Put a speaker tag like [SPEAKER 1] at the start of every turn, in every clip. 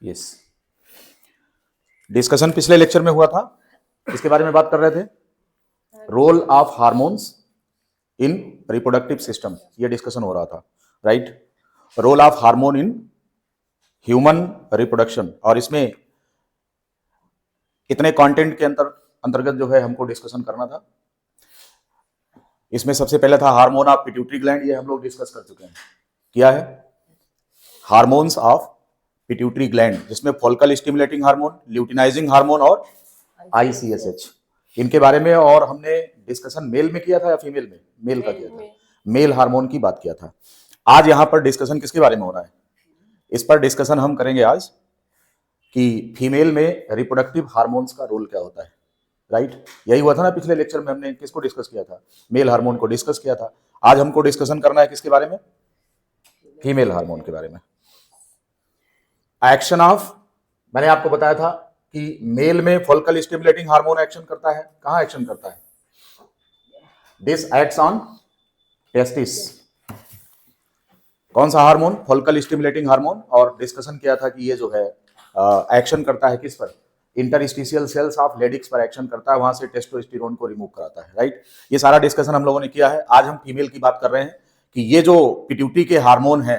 [SPEAKER 1] Yes, discussion पिछले lecture में हुआ था, इसके बारे में बात कर रहे थे, role of hormones in reproductive system, ये डिस्कशन हो रहा था, right. Role of hormone in human reproduction, और इसमें कितने कंटेंट के अंतर्गत जो है हमको डिस्कशन करना था। इसमें सबसे पहले था हार्मोन ऑफ पिट्यूटरी ग्लैंड, ये हम लोग डिस्कस कर चुके हैं, किया है। हार्मोन्स ऑफ पिट्यूटरी ग्लैंड, जिसमें फोल्कल स्टिमुलेटिंग हार्मोन, ल्यूटिनाइजिंग हार्मोन और ICSH, इनके बारे में। और हमने डिस्कशन मेल में किया था या फीमेल में? मेल का किया था, मेल हार्मोन की बात किया था। आज यहां पर डिस्कशन किसके बारे में हो रहा है? इस पर डिस्कशन हम करेंगे आज कि फीमेल में रिप्रोडक्टिव हार्मोन्स का रोल क्या होता है, राइट। यही हुआ था ना पिछले लेक्चर में, हमने किसको डिस्कस किया था? मेल हार्मोन को डिस्कस किया था। आज हमको डिस्कशन करना है किसके बारे में? फीमेल हार्मोन के बारे में। एक्शन ऑफ, मैंने आपको बताया था कि मेल में फोल्कल स्टिमुलेटिंग हार्मोन एक्शन करता है। कहां एक्शन करता है? This acts on testis. कौन सा हार्मोन? Follicle stimulating hormone. और डिस्कशन किया था कि ये जो है एक्शन करता है किस पर? इंटरस्टिशियल सेल्स ऑफ लेडिक्स पर एक्शन करता है, वहां से टेस्टोस्टेरोन को रिमूव कराता है, राइट। ये सारा डिस्कशन हम लोगों ने किया है। आज हम फीमेल की बात कर रहे हैं कि ये जो पिट्यूटरी के हार्मोन है,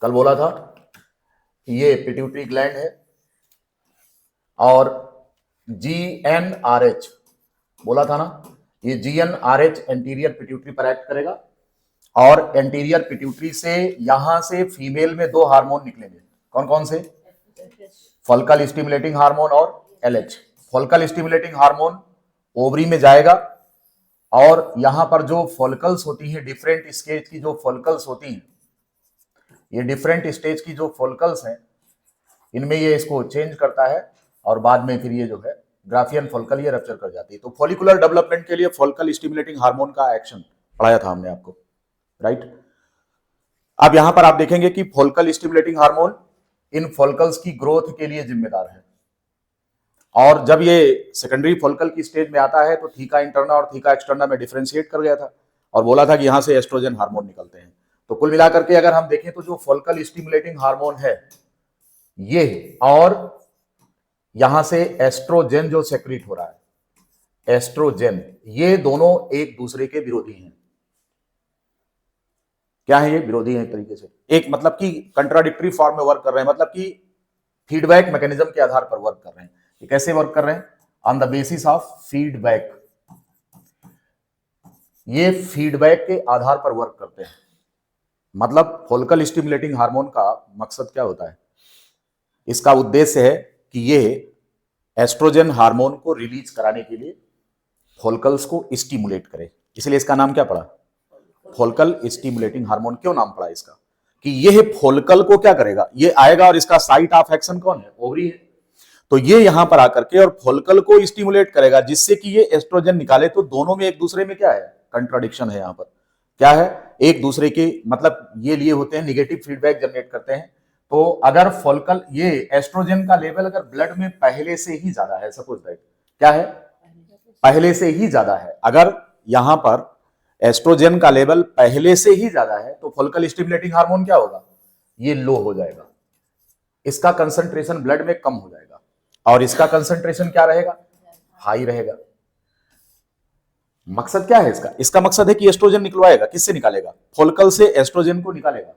[SPEAKER 1] कल बोला था ये पिट्यूटरी ग्लैंड है, और GnRH बोला था ना, ये GnRH एंटीरियर पिट्यूटरी पर एक्ट करेगा, और एंटीरियर पिट्यूटरी से यहां से फीमेल में दो हार्मोन निकलेंगे। कौन कौन से? फोल्कल स्टिमुलेटिंग हार्मोन और LH। फोल्कल स्टिमुलेटिंग हार्मोन ओवरी में जाएगा, और यहां पर जो फोल्कल्स होती हैं, डिफरेंट स्टेज की जो फोल्कल्स होती हैं, ये डिफरेंट स्टेज की जो फोल्कल्स हैं, इनमें ये इसको चेंज करता है, और बाद में फिर ये जो है ग्राफियन फोल्कल ये रप्चर कर जाती है। तो फॉलिकुलर डेवलपमेंट के लिए फोल्कल स्टिमुलेटिंग हार्मोन का एक्शन पढ़ाया था हमने आपको, राइट। अब यहां पर आप देखेंगे कि फोल्कल स्टिमुलेटिंग हार्मोन इन फोल्कल्स की ग्रोथ के लिए जिम्मेदार है, और जब ये सेकेंडरी फोल्कल की स्टेज में आता है तो थीका इंटरना और थीका एक्सटर्ना में डिफरेंशिएट कर गया था, और बोला था कि यहां से एस्ट्रोजन हार्मोन निकलते हैं। तो कुल मिलाकर के अगर हम देखें तो जो फोल्कल स्टिमुलेटिंग हार्मोन है ये, और यहां से एस्ट्रोजन जो सेक्रेट हो रहा है, एस्ट्रोजन, ये दोनों एक दूसरे के विरोधी हैं। क्या है ये? विरोधी हैं एक तरीके से। एक मतलब कि कंट्राडिक्टरी फॉर्म में वर्क कर रहे हैं, मतलब कि फीडबैक मैकेनिज्म के आधार पर वर्क कर रहे हैं। ये कैसे वर्क कर रहे हैं? On the basis of feedback. ये फीडबैक के आधार पर वर्क करते हैं। मतलब फोल्कल स्टिमुलेटिंग हार्मोन का मकसद क्या होता है? इसका उद्देश्य है कि ये एस्ट्रोजन हार्मोन को रिलीज कराने के लिए फोल्कल्स को स्टिमुलेट करे, इसलिए इसका नाम क्या पड़ा? फोल्कल स्टिमुलेटिंग हार्मोन। क्यों नाम पड़ा इसका? कि ये फोल्कल को क्या करेगा? ये आएगा, और इसका साइट ऑफ एक्शन कौन है? ओवरी है। तो ये यहां पर आकर के और फोल्कल को स्टिमुलेट करेगा, जिससे कि ये एस्ट्रोजन निकाले। तो दोनों में एक दूसरे में क्या है? कंट्राडिक्शन है। यहां पर क्या है? एक दूसरे के मतलब ये लिए होते हैं, निगेटिव फीडबैक जनरेट करते हैं। तो अगर फोल्कल, ये एस्ट्रोजन का लेवल अगर ब्लड में पहले से ही ज्यादा है, सपोज दैट, क्या है? पहले से ही ज्यादा है। अगर यहां पर एस्ट्रोजन का लेवल पहले से ही ज्यादा है तो फोल्कल स्टिमुलेटिंग हार्मोन क्या होगा? ये लो हो जाएगा, इसका कंसंट्रेशन ब्लड में कम हो जाएगा, और इसका कंसंट्रेशन क्या रहेगा? हाई रहेगा। मकसद क्या है इसका? इसका मकसद है कि एस्ट्रोजन निकलवाएगा। किससे निकालेगा? फोल्कल से एस्ट्रोजन को निकालेगा,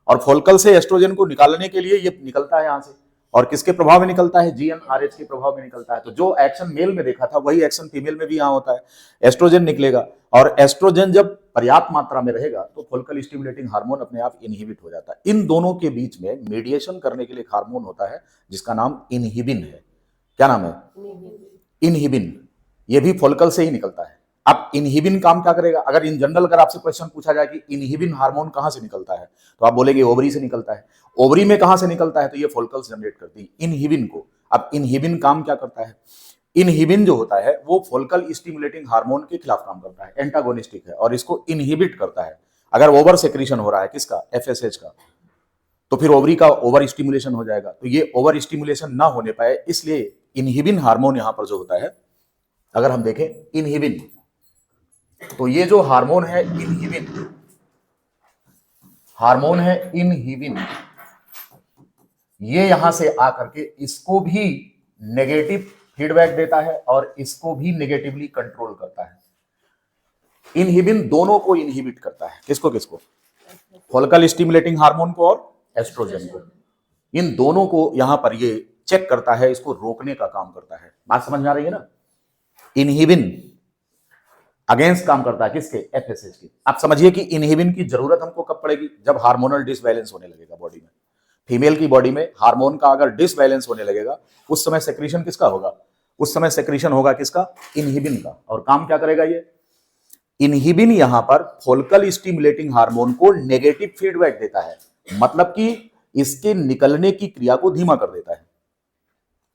[SPEAKER 1] और फोल्कल से एस्ट्रोजन को निकालने के लिए ये निकलता है यहां से, और किसके प्रभाव में निकलता है? GnRH के प्रभाव में निकलता है। तो जो एक्शन मेल में देखा था वही एक्शन फीमेल में भी यहां होता है। एस्ट्रोजन निकलेगा, और एस्ट्रोजन जब पर्याप्त मात्रा में रहेगा तो फोल्कल स्टिमुलेटिंग हार्मोन अपने आप इनहिबिट हो जाता है। इन दोनों के बीच में मीडिएशन करने के लिए एक हार्मोन होता है जिसका नाम इनहिबिन है। क्या नाम है? इनहिबिन। ये भी फोल्कल से ही निकलता है। अब इनहिबिन काम क्या करेगा? अगर इन जनरल अगर आपसे क्वेश्चन पूछा जाए कि इनहिबिन हार्मोन कहां से निकलता है, तो आप बोलेंगे ओवरी से निकलता है। ओवरी में कहां से निकलता है? तो ये फोल्कल्स जनरेट करती है इनहिबिन को। अब इनहिबिन काम क्या करता है? इनहिबिन जो होता है वो फोल्कल स्टिमुलेटिंग हार्मोन के खिलाफ काम करता है, एंटागोनिस्टिक है, और इसको इनहिबिट करता है। अगर ओवर सेक्रेशन हो रहा है किसका? FSH का, तो फिर ओवरी का ओवर स्टिमुलेशन हो जाएगा। तो ये ओवर स्टिमुलेशन ना होने पाए, इसलिए इनहिबिन हार्मोन यहां पर जो होता है, अगर हम देखें इनहिबिन, तो ये जो हार्मोन है इनहिबिन, हार्मोन है इनहिबिन, ये यहां से आकर के इसको भी नेगेटिव फीडबैक देता है और इसको भी नेगेटिवली कंट्रोल करता है। इनहिबिन दोनों को इनहिबिट करता है, किसको किसको? फोलिकल स्टिमुलेटिंग हार्मोन को और एस्ट्रोजन को। इन दोनों को यहां पर ये चेक करता है, इसको रोकने का काम करता है। बात समझ में आ रही है ना? इनहिबिन अगेंस्ट काम करता है किसके? एफएसएच के। आप समझिए कि इनहिबिन की जरूरत हमको कब पड़ेगी? जब हार्मोनल डिसबैलेंस होने लगेगा बॉडी में। फीमेल की बॉडी में हार्मोन का अगर डिसबैलेंस होने लगेगा, उस समय सेक्रीशन किसका होगा? उस समय सेक्रीशन होगा किसका? इनहिबिन का। और काम क्या करेगा ये? इनहिबिन यहां पर फोलिकल स्टिमुलेटिंग हार्मोन को नेगेटिव फीडबैक देता है, मतलब कि इसके निकलने की क्रिया को धीमा कर देता है।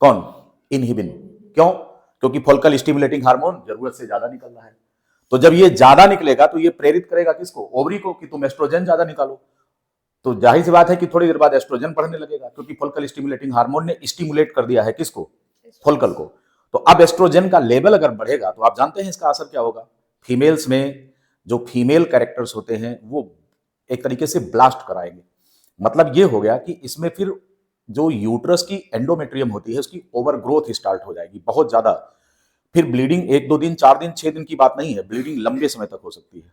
[SPEAKER 1] कौन? इनहिबिन। क्यों? क्योंकि फोलिकल स्टिमुलेटिंग हार्मोन जरूरत से ज्यादा निकल रहा है। तो जब ये ज्यादा निकलेगा तो ये प्रेरित करेगा किसको? ओवरी को, कि तुम एस्ट्रोजन ज्यादा निकालो। तो जाहिर सी बात है कि थोड़ी देर बाद एस्ट्रोजन बढ़ने लगेगा, क्योंकि फोलिकल स्टिमुलेटिंग हार्मोन ने स्टिमुलेट कर दिया है किसको? फोलिकल को। तो अब एस्ट्रोजन का लेवल अगर बढ़ेगा तो आप जानते हैं इसका असर क्या होगा? फीमेल्स में जो फीमेल कैरेक्टर्स होते हैं वो एक तरीके से ब्लास्ट कराएंगे। मतलब ये हो गया कि इसमें फिर जो यूट्रस की एंडोमेट्रियम होती है उसकी ओवर ग्रोथ स्टार्ट हो जाएगी बहुत ज्यादा। फिर ब्लीडिंग 1 2 दिन 4 दिन 6 दिन की बात नहीं है, ब्लीडिंग लंबे समय तक हो सकती है।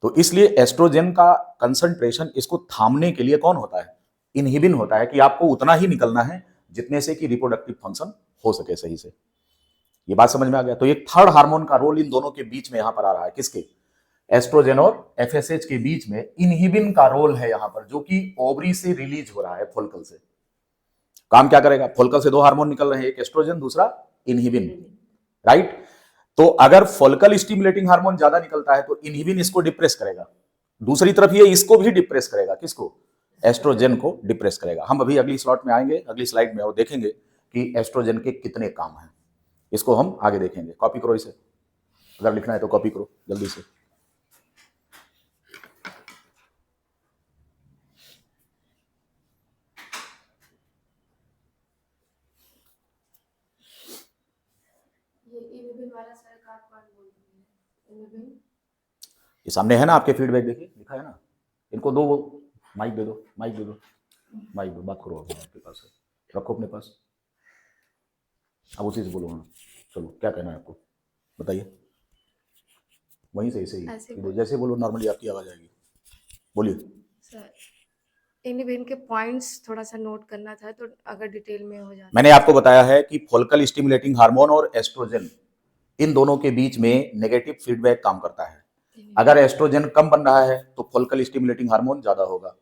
[SPEAKER 1] तो इसलिए एस्ट्रोजन का कंसंट्रेशन इसको थामने के लिए कौन होता है? इनहिबिन होता है, कि आपको उतना ही निकलना है जितने से कि रिप्रोडक्टिव फंक्शन हो सके सही से। ये बात समझ में आ गया? तो एक थर्ड हार्मोन का रोल इन दोनों के बीच में यहां पर आ रहा है, किसके? एस्ट्रोजन और एफएसएच के बीच में इनहिबिन का रोल है यहां पर, जो कि ओवरी से रिलीज हो रहा है फोलिकल से। काम क्या करेगा? फोलिकल से 2 हार्मोन निकल रहे हैं, एक एस्ट्रोजन दूसरा इनहिबिन, राइट? तो अगर फोलिकल स्टिमुलेटिंग हार्मोन ज्यादा निकलता है तो इनहिबिन इसको डिप्रेस करेगा, दूसरी तरफ ये इसको भी डिप्रेस करेगा, किसको? एस्ट्रोजन को डिप्रेस करेगा। हम अभी अगली स्लॉट में आएंगे, अगली स्लाइड में, और देखेंगे कि एस्ट्रोजन के कितने काम हैं, इसको हम आगे देखेंगे। कॉपी करो इसे, अगर लिखना है तो कॉपी करो जल्दी से। ये सामने है ना आपके फीडबैक, देखिए लिखा है ना। इनको दो, वो माइक दे दो, माइक दे दो, माइक दो, बात करो आपके पास है, रखो अपने पास। अब उसी से बोलो। हाँ चलो, क्या कहना है आपको बताइए। वहीं से ऐसे ही जैसे बोलो, नॉर्मली आपकी आवाज आएगी, बोलिए।
[SPEAKER 2] सर इनहिबिन के पॉइंट्स थोड़ा सा नोट करना था, तो अगर डिटेल में हो जाए।
[SPEAKER 1] मैंने आपको बताया है कि फोलिकल स्टिमुलेटिंग हार्मोन और एस्ट्रोजन, इन दोनों के बीच में नेगेटिव फीडबैक काम करता है। अगर एस्ट्रोजन कम बन रहा है तो फोलिकल स्टिमुलेटिंग हार्मोन ज्यादा होगा।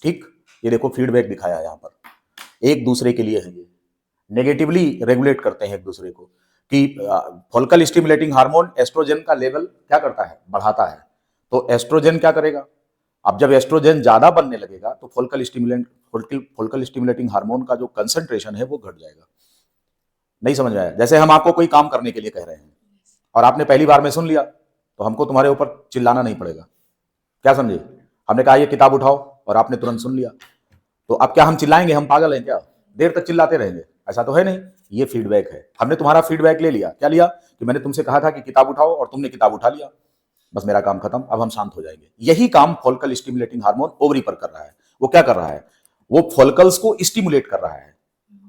[SPEAKER 1] ठीक, ये देखो फीडबैक दिखाया है यहाँ पर, एक दूसरे के लिए है, ये नेगेटिवली रेगुलेट करते हैं एक दूसरे को। कि फोलिकल स्टिमुलेटिंग हार्मोन एस्ट्रोजन का लेवल क्या करता है? बढ़ाता है। तो एस्ट्रोजन क्या करेगा? अब जब एस्ट्रोजन ज्यादा बनने लगेगा तो फोलिकल स्टिमुलेटिंग हार्मोन का जो कंसंट्रेशन है वो घट जाएगा। नहीं समझ में आया? जैसे हम आपको कोई काम करने के लिए कह रहे हैं और आपने पहली बार में सुन लिया, तो हमको तुम्हारे ऊपर चिल्लाना नहीं पड़ेगा। क्या समझे? हमने कहा ये किताब उठाओ और आपने तुरंत सुन लिया, तो अब क्या हम चिल्लाएंगे? हम पागल हैं क्या? देर तक चिल्लाते रहेंगे? ऐसा तो है नहीं। ये फीडबैक है, हमने तुम्हारा फीडबैक ले लिया। क्या लिया? कि मैंने तुमसे कहा था कि किताब उठाओ और तुमने किताब उठा लिया, बस मेरा काम खत्म, अब हम शांत हो जाएंगे। यही काम फोलिकल स्टिमुलेटिंग हार्मोन ओवरी पर कर रहा है। वो क्या कर रहा है? वो फोलिकल्स को स्टिमुलेट कर रहा है,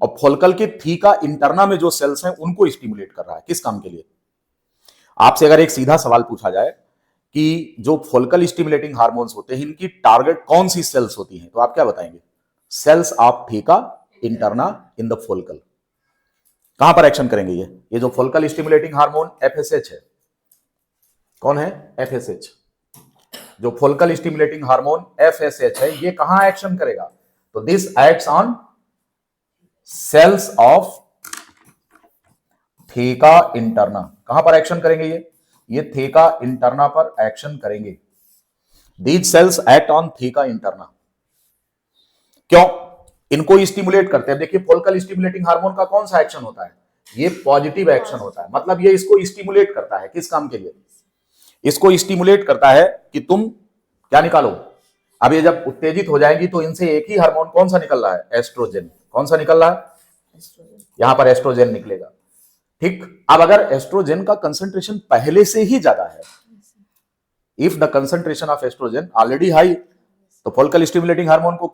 [SPEAKER 1] और फोलिकल के थीका इंटरना में जो सेल्स हैं उनको स्टिमुलेट कर रहा है। किस काम के लिए? आपसे अगर एक सीधा सवाल पूछा जाए कि जो फोलिकल स्टिमुलेटिंग हार्मोन्स होते हैं, इनकी टारगेट कौन सी सेल्स होती हैं, तो आप क्या बताएंगे? Cells of theca interna in the follicle. कहां पर एक्शन करेंगे ये जो फोलिकल स्टिमुलेटिंग हार्मोन एफएसएच है, कौन है? एफएसएच। जो फोलिकल स्टिमुलेटिंग हार्मोन एफएसएच है, ये कहां एक्शन करेगा? तो this acts on cells of theca interna. कहां पर एक्शन करेंगे ये थीका इंटरना पर एक्शन करेंगे। These cells act on theca interna. क्यों? इनको स्टिमुलेट करते हैं। देखिए फोलिकल स्टिमुलेटिंग हार्मोन का कौन सा एक्शन होता है? ये पॉजिटिव एक्शन होता है, मतलब ये इसको स्टिमुलेट करता है। किस काम के लिए? इसको स्टिमुलेट करता है कि तुम क्या निकालो। अब ये जब उत्तेजित हो जाएगी तो इनसे एक ही हार्मोन कौन सा निकल रहा है? एस्ट्रोजन। कौन सा निकल रहा है? यहां पर एस्ट्रोजन निकलेगा। ठीक, अब अगर एस्ट्रोजन का कंसंट्रेशन पहले से ही ज्यादा है, if the concentration of oestrogen already high, तो फोलिकल स्टिमुलेटिंग हार्मोन को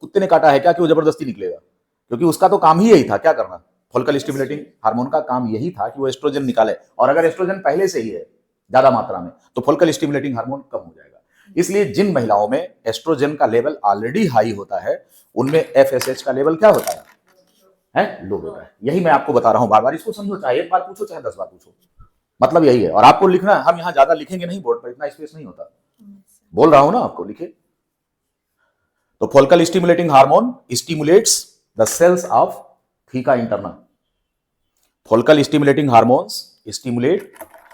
[SPEAKER 1] कुत्ते ने काटा है क्या कि वो जबरदस्ती निकलेगा? क्योंकि उसका तो काम ही यही था, क्या करना? फॉलिकल स्टिमुलेटिंग हार्मोन का काम यही था कि वो एस्ट्रोजन निकाले, और अगर एस्ट्रोजन पहले से ही है ज्यादा मात्रा में तो फॉलिकल स्टिमुलेटिंग हार्मोन कम हो जाएगा। इसलिए जिन महिलाओं में एस्ट्रोजन का लेवल ऑलरेडी हाई होता है उनमें एफएसएच का लेवल क्या होता है लो होता है। यही मैं आपको बता रहा हूं, बार बार इसको समझो, चाहे एक बार पूछो चाहे 10 बार पूछो, मतलब यही है। और आपको लिखना है, हम यहां ज्यादा लिखेंगे नहीं, बोर्ड पर इतना स्पेस नहीं होता, बोल रहा हूं ना आपको, लिखे। तो follicle stimulating hormone stimulates the cells of theca interna. Follicle stimulating hormones stimulate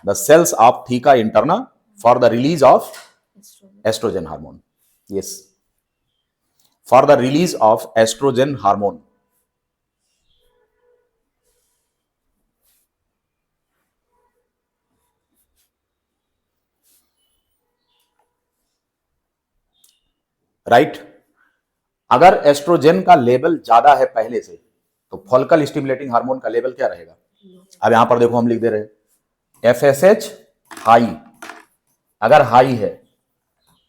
[SPEAKER 1] the cells of theca interna for the release of estrogen hormone. Yes, for the release of estrogen hormone. Right अगर oestrogen का level ज्यादा है पहले से तो follicle stimulating hormone का level क्या रहेगा? अब यहां पर देखो हम लिख दे रहे हैं एफएसएच हाई, अगर हाई है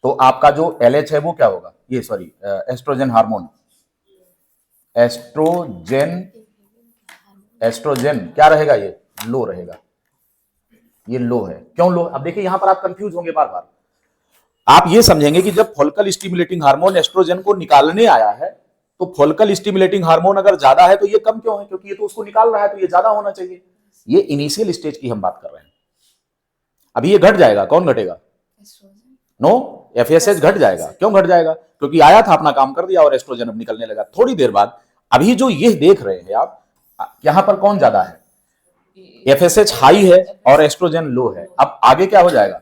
[SPEAKER 1] तो आपका जो एलएच है वो क्या होगा? ये सॉरी एस्ट्रोजन हार्मोन, एस्ट्रोजन क्या रहेगा? ये लो रहेगा, ये लो है। क्यों लो? अब देखिए यहां पर आप कंफ्यूज होंगे बार बार। आप ये समझेंगे कि जब फॉलिकल स्टिमुलेटिंग हार्मोन एस्ट्रोजन को निकालने आया है तो फॉलिकल स्टिमुलेटिंग हार्मोन अगर ज्यादा है तो ये कम क्यों है? क्योंकि ये तो उसको निकाल रहा है तो ये ज्यादा होना चाहिए। ये इनिशियल स्टेज की हम बात कर रहे हैं। अभी ये घट जाएगा, कौन घटेगा? नो, एफएसएच घट जाएगा। क्यों घट जाएगा? क्योंकि आया था, अपना काम कर दिया और एस्ट्रोजन अब निकलने लगा। थोड़ी देर बाद अभी जो ये देख रहे हैं आप, यहां पर कौन ज्यादा है? एफएसएच हाई है और एस्ट्रोजन लो है। अब आगे क्या हो जाएगा?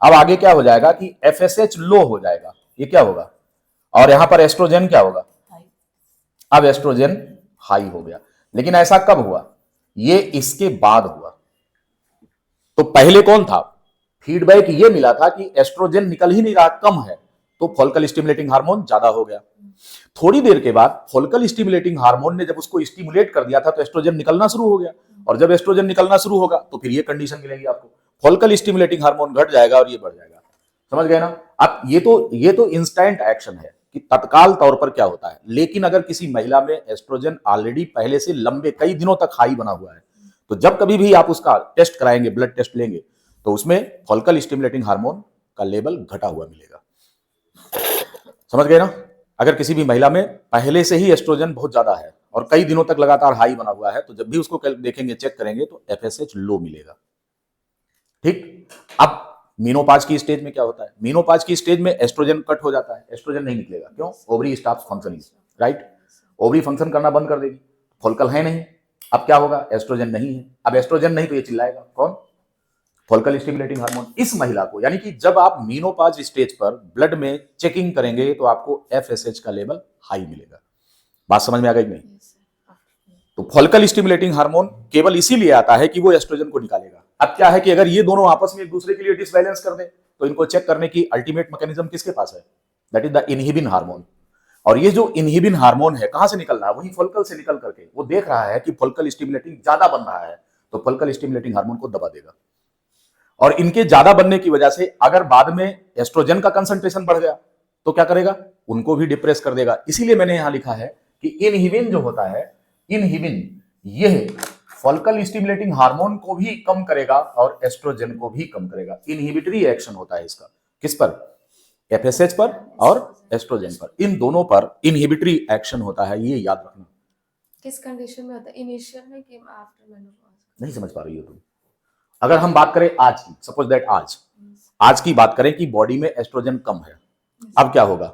[SPEAKER 1] अब आगे क्या हो जाएगा कि एफएसएच लो हो जाएगा, ये क्या होगा? और यहां पर एस्ट्रोजन क्या होगा? अब एस्ट्रोजन हाई हो गया। लेकिन ऐसा कब हुआ? ये इसके बाद हुआ। तो पहले कौन था? फीडबैक ये मिला था कि एस्ट्रोजन निकल ही नहीं रहा, कम है, तो फॉलिकल स्टिमुलेटिंग हार्मोन ज्यादा हो गया। थोड़ी देर के बाद फॉलिकल स्टिमुलेटिंग हार्मोन ने जब उसको स्टिमुलेट कर दिया था तो एस्ट्रोजन निकलना शुरू हो गया, और जब एस्ट्रोजन निकलना शुरू होगा तो फिर ये कंडीशन मिलेगी आपको, फॉलिकल स्टिमुलेटिंग हार्मोन घट जाएगा और ये बढ़ जाएगा। समझ गए ना? अब ये तो इंस्टेंट एक्शन है कि तत्काल तौर पर क्या होता है। लेकिन अगर किसी महिला में एस्ट्रोजन ऑलरेडी पहले से लंबे कई दिनों तक हाई बना हुआ है तो जब कभी भी आप उसका टेस्ट कराएंगे, ब्लड टेस्ट लेंगे, तो उसमें फॉलिकल स्टिमुलेटिंग हार्मोन का लेवल घटा हुआ मिलेगा। समझ गए ना? अगर किसी भी महिला में पहले से ही एस्ट्रोजन बहुत ज्यादा है और कई दिनों तक लगातार हाई बना हुआ है तो जब भी उसको देखेंगे, चेक करेंगे, तो एफएसएच लो मिलेगा। ठीक। अब मीनोपाज की स्टेज में क्या होता है? मीनोपाज की स्टेज में एस्ट्रोजन कट हो जाता है, एस्ट्रोजन नहीं निकलेगा। क्यों? Ovary stops functioning, right? Ovary function करना बंद कर देगी, फॉलिकल है नहीं। अब क्या होगा? एस्ट्रोजन नहीं है। अब एस्ट्रोजन नहीं तो ये चिल्लाएगा, कौन? Follicle stimulating hormone. इस महिला को, यानी कि जब आप मीनोपाज स्टेज पर ब्लड में चेकिंग करेंगे तो आपको एफएसएच का लेवल हाई मिलेगा। बात समझ में आ गई नहीं? तो फॉलिकल स्टिमुलेटिंग हार्मोन केवल इसीलिए आता है कि वो एस्ट्रोजन को निकालेगा। अब क्या है कि अगर ये दोनों आपस में एक दूसरे के लिए डिसबैलेंस कर दें तो इनको चेक करने की अल्टीमेट मैकेनिज्म किसके पास है? That is the inhibin hormone. और ये जो इनहिबिन हार्मोन है कहां से निकल रहा है? वही फॉलिकल से निकल करके वो देख रहा है कि फॉलिकल स्टिमुलेटिंग ज्यादा बन रहा है तो फॉलिकल स्टिमुलेटिंग हार्मोन को दबा देगा। और इनके ज्यादा बनने की वजह से अगर बाद में एस्ट्रोजन का कंसंट्रेशन बढ़ गया तो क्या करेगा? उनको भी डिप्रेस कर देगा। इसीलिए मैंने यहां लिखा है कि इनहिबिन जो होता है, इनहिबिन यह फॉलिकल स्टिमुलेटिंग हार्मोन को भी कम करेगा और एस्ट्रोजन को भी कम करेगा। इनहिबिटरी एक्शन होता है इसका। किस पर? एफएसएच पर और एस्ट्रोजन पर, इन दोनों पर इनहिबिटरी एक्शन होता है, ये याद रखना।
[SPEAKER 2] किस कंडीशन में होता है? इनिशियल में कि आफ्टर मेनोपॉज?
[SPEAKER 1] नहीं समझ पा रही हो तुम? अगर हम बात करें आज की, सपोज दैट आज की बात करें कि बॉडी में एस्ट्रोजन कम है, अब क्या होगा?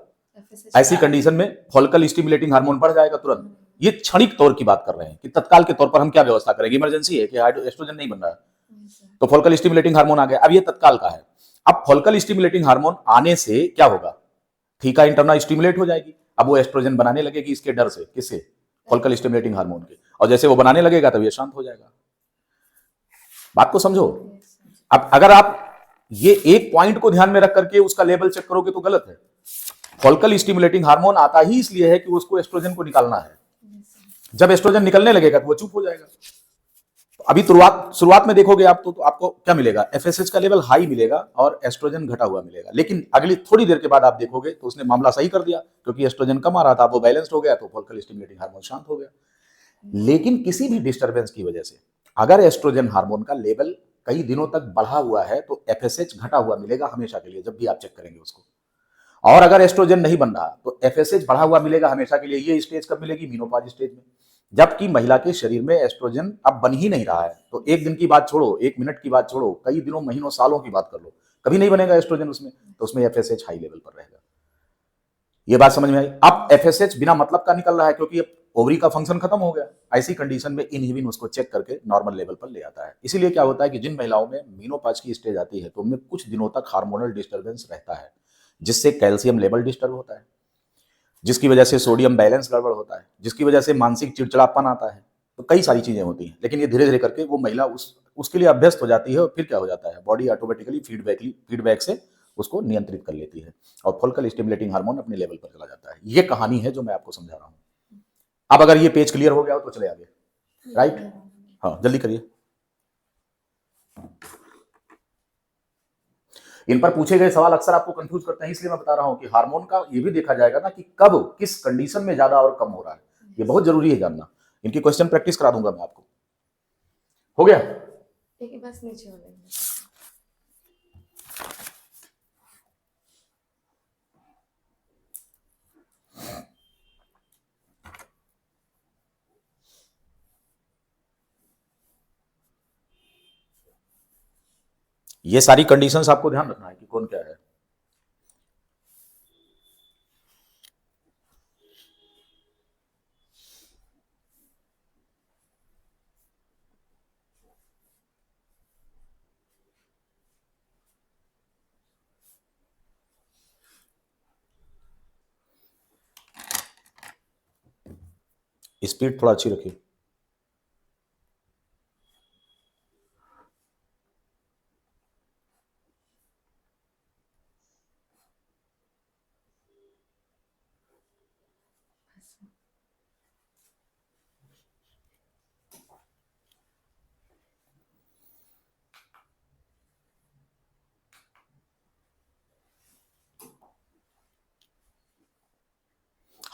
[SPEAKER 1] ऐसी कंडीशन में फॉलिकल स्टिमुलेटिंग हार्मोन बढ़ जाएगा तुरंत। ये क्षणिक तौर की बात कर रहे हैं कि तत्काल के तौर पर हम क्या व्यवस्था करेंगे? इमरजेंसी है कि एस्ट्रोजन नहीं बन रहा है तो फॉलिकल स्टिमुलेटिंग हार्मोन आ गया। अब ये तत्काल का है। अब फॉलिकल स्टिमुलेटिंग हार्मोन आने से क्या होगा? थीका इंटरना स्टिमुलेट हो जाएगी। अब वो एस्ट्रोजन बनाने लगेगी इसके डर से। किससे? फॉलिकल स्टिमुलेटिंग हार्मोन के। और जैसे वो बनाने लगेगा तब ये शांत हो जाएगा। बात को समझो। अब अगर आप ये एक पॉइंट को ध्यान में रख करके उसका लेवल चेक करोगे तो गलत है। फॉलिकल स्टिमुलेटिंग हार्मोन आता ही इसलिए है कि उसको एस्ट्रोजन को निकालना है। जब एस्ट्रोजन निकलने लगेगा तो वो चुप हो जाएगा। तो अभी शुरुआत में देखोगे आप तो आपको क्या मिलेगा, एफएसएच का लेवल हाई मिलेगा और एस्ट्रोजन घटा हुआ मिलेगा। लेकिन अगली थोड़ी देर के बाद आप देखोगे तो उसने मामला सही कर दिया, क्योंकि एस्ट्रोजन कम आ रहा था, वो बैलेंस्ड हो गया, तो फॉलिकल स्टिमुलेटिंग हार्मोन शांत हो गया। लेकिन किसी भी डिस्टरबेंस की वजह से अगर एस्ट्रोजन हार्मोन का लेवल कई दिनों तक बढ़ा हुआ है तो एफएसएच घटा हुआ मिलेगा हमेशा के लिए, जब भी आप चेक करेंगे उसको। और अगर एस्ट्रोजन नहीं बन रहा तो एफएसएच बढ़ा हुआ मिलेगा हमेशा के लिए। ये स्टेज कब मिलेगी, मीनोपॉज स्टेज में, जबकि महिला के शरीर में एस्ट्रोजन अब बन ही नहीं रहा है। तो एक दिन की बात छोड़ो, एक मिनट की बात छोड़ो, कई दिनों, महीनों, सालों की बात कर लो, कभी नहीं बनेगा एस्ट्रोजन उसमें, तो उसमें एफएसएच हाई लेवल पर रहेगा। ये बात समझ में आई। अब एफएसएच बिना मतलब का निकल रहा है, क्योंकि अब ओवरी का फंक्शन खत्म हो गया। ऐसी कंडीशन में इनहिबिन उसको चेक करके नॉर्मल लेवल पर ले आता है। इसीलिए क्या होता है कि जिन महिलाओं में मीनोपॉज की स्टेज आती है तो उनमें कुछ दिनों तक हार्मोनल डिस्टर्बेंस रहता है, जिससे कैल्शियम लेवल डिस्टर्ब होता है, जिसकी वजह से सोडियम बैलेंस गड़बड़ होता है, जिसकी वजह से मानसिक चिड़चिड़ापन आता है। तो कई सारी चीजें होती हैं, लेकिन ये धीरे धीरे करके वो महिला उसके लिए अभ्यस्त हो जाती है, और फिर क्या हो जाता है, बॉडी ऑटोमेटिकली फीडबैक से उसको नियंत्रित कर लेती है और फॉलिकल स्टिमुलेटिंग हार्मोन अपने लेवल पर चला जाता है। ये कहानी है जो मैं आपको समझा रहा हूं। अब अगर ये पेज क्लियर हो गया हो तो चले आगे। राइट, हाँ जल्दी करिए। इन पर पूछे गए सवाल अक्सर आपको कंफ्यूज करते हैं, इसलिए मैं बता रहा हूं कि हार्मोन का ये भी देखा जाएगा ना कि कब किस कंडीशन में ज्यादा और कम हो रहा है। ये बहुत जरूरी है जानना। इनकी क्वेश्चन प्रैक्टिस करा दूंगा मैं आपको। हो गया?
[SPEAKER 2] देखिए बस नीचे हो जाएंगे।
[SPEAKER 1] ये सारी कंडीशंस आपको ध्यान रखना है कि कौन क्या है। स्पीड थोड़ा अच्छी रखिए।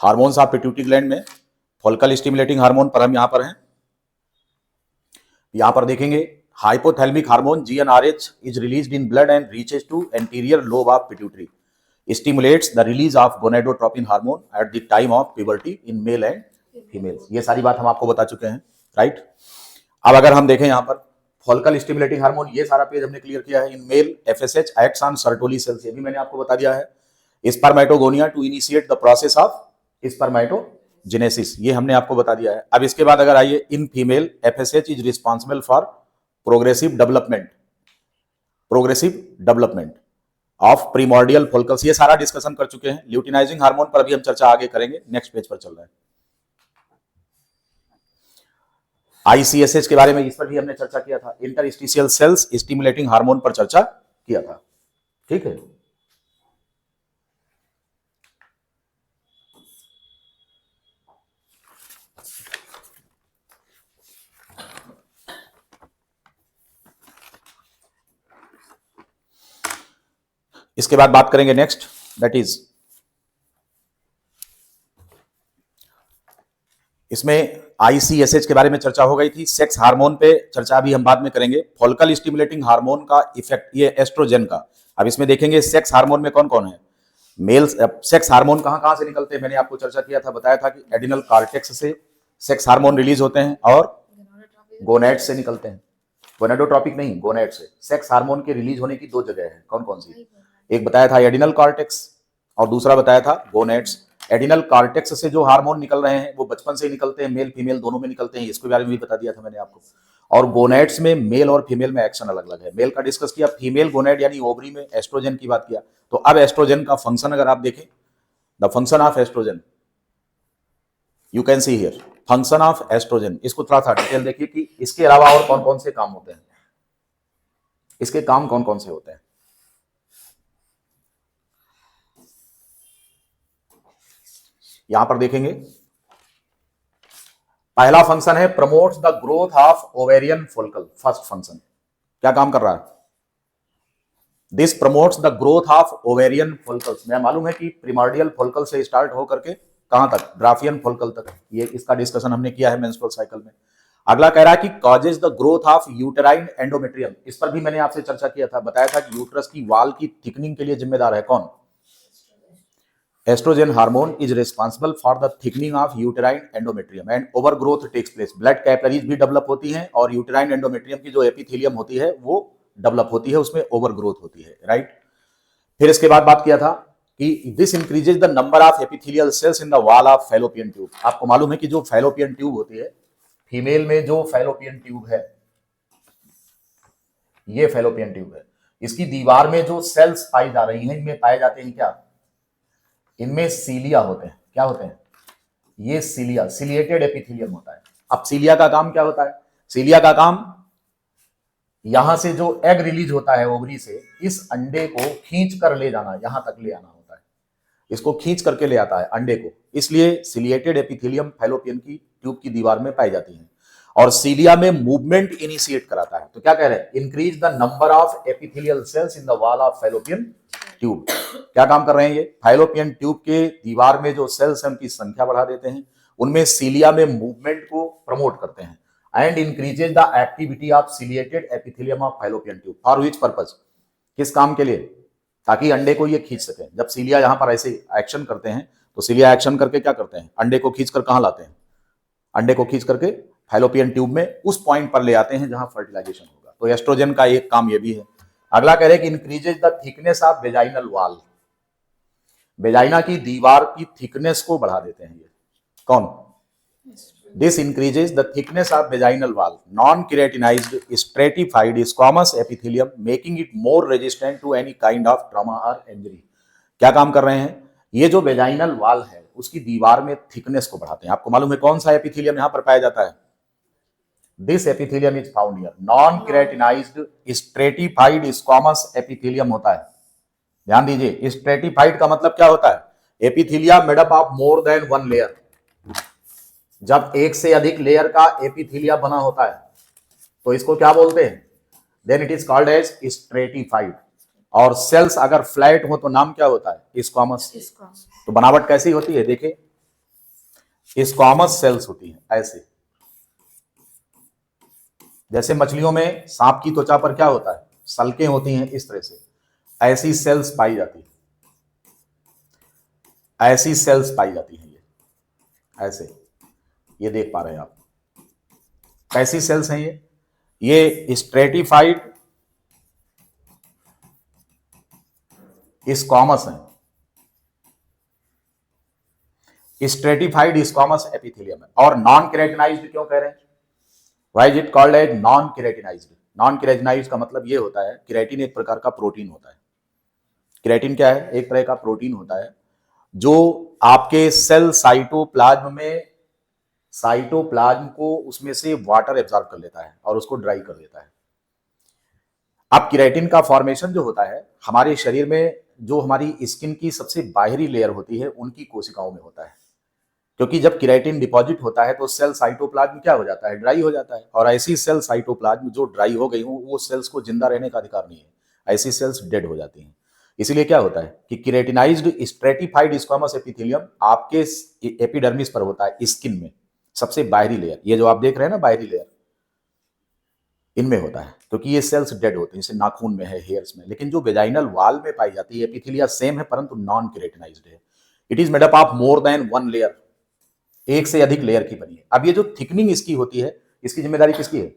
[SPEAKER 1] हार्मोन्स ऑफ पिट्यूटरी ग्लैंड में फॉलिकल स्टिमुलेटिंग हार्मोन पर हम यहां पर हैं। यहां पर देखेंगे hypothalamic hormone GnRH is released in blood and reaches to anterior lobe of pituitary, stimulates the release of gonadotropin hormone at the time of puberty in male and females। ये सारी बात हम आपको बता चुके हैं। राइट, अब अगर हम देखें यहां पर फॉलिकल स्टिमुलेटिंग हार्मोन, ये सारा पेज हमने क्लियर किया है। In male FSH acts on Sertoli cells, ये भी मैंने आपको बता दिया है। Spermatogonia to initiate the process of spermatogenesis, ये हमने आपको बता दिया है। अब इसके बाद अगर आइए, in female FSH is responsible for progressive development of primordial follicles, ये सारा डिस्कशन कर चुके हैं। ल्यूटिनाइजिंग हार्मोन पर भी हम चर्चा आगे करेंगे। नेक्स्ट पेज पर चल रहा है। आईसीएसएच के बारे में, इस पर भी हमने चर्चा किया था। इंटरस्टिशियल सेल्स स्टिमुलेटिंग हार्मोन पर चर्चा किया था। ठीक है, इसके बाद बात करेंगे नेक्स्ट, दैट इज इसमें आईसीएसएच के बारे में चर्चा हो गई थी। सेक्स हार्मोन पे चर्चा भी हम बाद में करेंगे। फॉलिकल स्टिमुलेटिंग हार्मोन का इफेक्ट, ये एस्ट्रोजन का। अब इसमें देखेंगे सेक्स हार्मोन में कौन कौन है। मेल सेक्स हार्मोन कहां कहां से निकलते हैं, मैंने आपको चर्चा किया था, बताया था कि एडिनल कार्टेक्स से सेक्स हार्मोन रिलीज होते हैं और गोनेट से निकलते हैं। गोनेडोट्रॉपिक नहीं, गोनेट से। सेक्स हार्मोन के रिलीज होने की दो जगह है, कौन कौन सी, एक बताया था एडिनल कार्टेक्स और दूसरा बताया था गोनेट्स। एडिनल कार्टेक्स से जो हार्मोन निकल रहे हैं वो बचपन से निकलते हैं, मेल फीमेल दोनों में निकलते हैं, इसके बारे में भी बता दिया था मैंने आपको। और गोनेट्स में मेल और फीमेल में एक्शन अलग अलग है। मेल का डिस्कस किया, फीमेल गोनेट यानी ओवरी में एस्ट्रोजन की बात किया। तो अब एस्ट्रोजन का फंक्शन अगर आप देखें, the function of oestrogen, you can see here function of oestrogen. इसको थोड़ा सा डिटेल देखिए कि इसके अलावा और कौन कौन से काम होते हैं, इसके काम कौन कौन से होते हैं। यहां पर देखेंगे पहला फंक्शन है promotes the growth of ovarian follicle, first function क्या काम कर रहा है? This promotes the growth of ovarian follicles. मैं मालूम है कि प्रिमार्डियल फोलिकल से स्टार्ट होकर के कहां तक, ग्राफियन फोलिकल तक, ये इसका डिस्कशन हमने किया है मेंस्ट्रुअल साइकिल में। अगला कह रहा है कि causes the growth of uterine endometrium. इस पर भी मैंने आपसे चर्चा किया था, बताया था कि यूट्रस की वाल की थिकनिंग के लिए जिम्मेदार है कौन? Estrogen hormone is responsible for the thickening of uterine endometrium and over growth takes place. Blood capillaries भी डेवलप होती हैं और यूटेराइन एंडोमेट्रियम की जो एपिथेलियम होती है वो डेवलप होती है, उसमें ओवर ग्रोथ होती है, राइट। फिर इसके बाद बात किया था कि this increases the number of epithelial cells in the wall of fallopian tube. आपको मालूम है कि जो फैलोपियन ट्यूब होती है, फीमेल में जो फैलोपियन ट्यूब है, ये फैलोपियन ट्यूब है, इसकी दीवार में जो सेल्स पाई जा रही हैं, इनमें पाए जाते हैं क्या? इनमें सीलिया होते हैं। क्या होते हैं? ये सीलिया, सिलिएटेड एपिथेलियम होता है। अब सीलिया का काम क्या होता है? सीलिया का काम यहां से जो एग रिलीज होता है ओवरी से, इस अंडे को खींच कर ले जाना, यहां तक ले आना होता है, इसको खींच करके ले आता है अंडे को। इसलिए सिलिएटेड एपिथेलियम फैलोपियन की ट्यूब की दीवार में पाई जाती है और सीलिया में मूवमेंट इनिशिएट कराता है। तो क्या कह रहे हैं? Increase the number of epithelial cells in the wall of fallopian tube. क्या काम कर रहे हैं ये? फैलोपियन ट्यूब के दीवार में जो सेल्स हैं उनकी संख्या बढ़ा देते हैं, उनमें सीलिया में मूवमेंट को प्रमोट करते हैं and increases the activity of ciliated epithelium of fallopian tube. For which purpose? किस काम के लिए? ताकि अंडे को ये खींच सके। जब सीलिया यहां पर ऐसे एक्शन करते हैं तो सीलिया एक्शन करके क्या करते हैं? अंडे को खींचकर कहां लाते हैं? अंडे को खींच करके फैलोपियन ट्यूब में उस पॉइंट पर ले आते हैं जहां फर्टिलाइजेशन होगा। तो एस्ट्रोजन का एक काम ये भी है। अगला कह रहे हैं कि increases the thickness of vaginal wall. Vagina की दीवार की थिकनेस को बढ़ा देते हैं ये कौन? This increases the thickness of vaginal wall, non keratinised stratified squamous epithelium making it more resistant to any kind of trauma और इंजरी। क्या काम कर रहे हैं? ये जो वेजाइनल वॉल है उसकी दीवार में थिकनेस को बढ़ाते हैं। आपको मालूम है कौन सा एपिथेलियम यहां पर पाया जाता है? This epithelium is found here, non keratinised stratified squamous epithelium होता है। ध्यान दीजिए, स्ट्रेटिफाइड का मतलब क्या होता है? Epithelia made up of more than one layer. जब एक से अधिक लेयर का एपिथेलिया बना होता है तो इसको क्या बोलते हैं? Then it is called as stratified. और सेल्स अगर फ्लैट हो तो नाम क्या होता है? स्क्वामस। तो बनावट कैसी होती है? देखिए, स्क्वामस सेल्स होती है ऐसे, जैसे मछलियों में सांप की त्वचा पर क्या होता है? सल्कें होती हैं, इस तरह से ऐसी सेल्स पाई जाती है, ऐसी सेल्स पाई जाती हैं ये ऐसे। ये देख पा रहे हैं आप कैसी सेल्स हैं ये स्ट्रेटिफाइड स्क्वामस है, स्ट्रेटिफाइड स्क्वामस एपिथेलियम है। और नॉन केराटिनाइज्ड क्यों कह रहे हैं? Why is it called as non keratinized? Non keratinized का मतलब ये होता है, केराटिन एक प्रकार का प्रोटीन होता है। केराटिन क्या है? एक तरह का प्रोटीन होता है जो आपके सेल साइटोप्लाज्म में, साइटोप्लाज्म को उसमें से वाटर एब्जॉर्ब कर लेता है और उसको ड्राई कर देता है। अब केराटिन का फॉर्मेशन जो होता है हमारे शरीर में, जो हमारी स्किन की सबसे बाहरी लेयर होती है उनकी कोशिकाओं में होता है, क्योंकि जब केराटिन डिपॉजिट होता है तो सेल साइटोप्लाज्म क्या हो जाता है? ड्राई हो जाता है। और ऐसी सेल साइटोप्लाज्म जो ड्राई हो गई हो, वो सेल्स को जिंदा रहने का अधिकार नहीं है, ऐसी सेल्स डेड हो जाती हैं। इसीलिए क्या होता है कि केराटिनाइज्ड स्ट्रेटिफाइड स्क्वामस एपिथेलियम आपके एपिडर्मिस पर होता है, स्किन में सबसे बाहरी लेयर, ये जो आप देख रहे हैं ना बाहरी लेयर, इनमें होता है, क्योंकि ये सेल्स डेड होते हैं, जैसे नाखून में है, हेयर्स में। लेकिन जो वेजाइनल वॉल में पाई जाती है एपिथेलिया सेम है परंतु नॉन केराटिनाइज्ड है। It is made up of more than one layer, एक से अधिक लेयर की बनी है। अब ये जो थिकनिंग इसकी होती है, इसकी जिम्मेदारी किसकी है?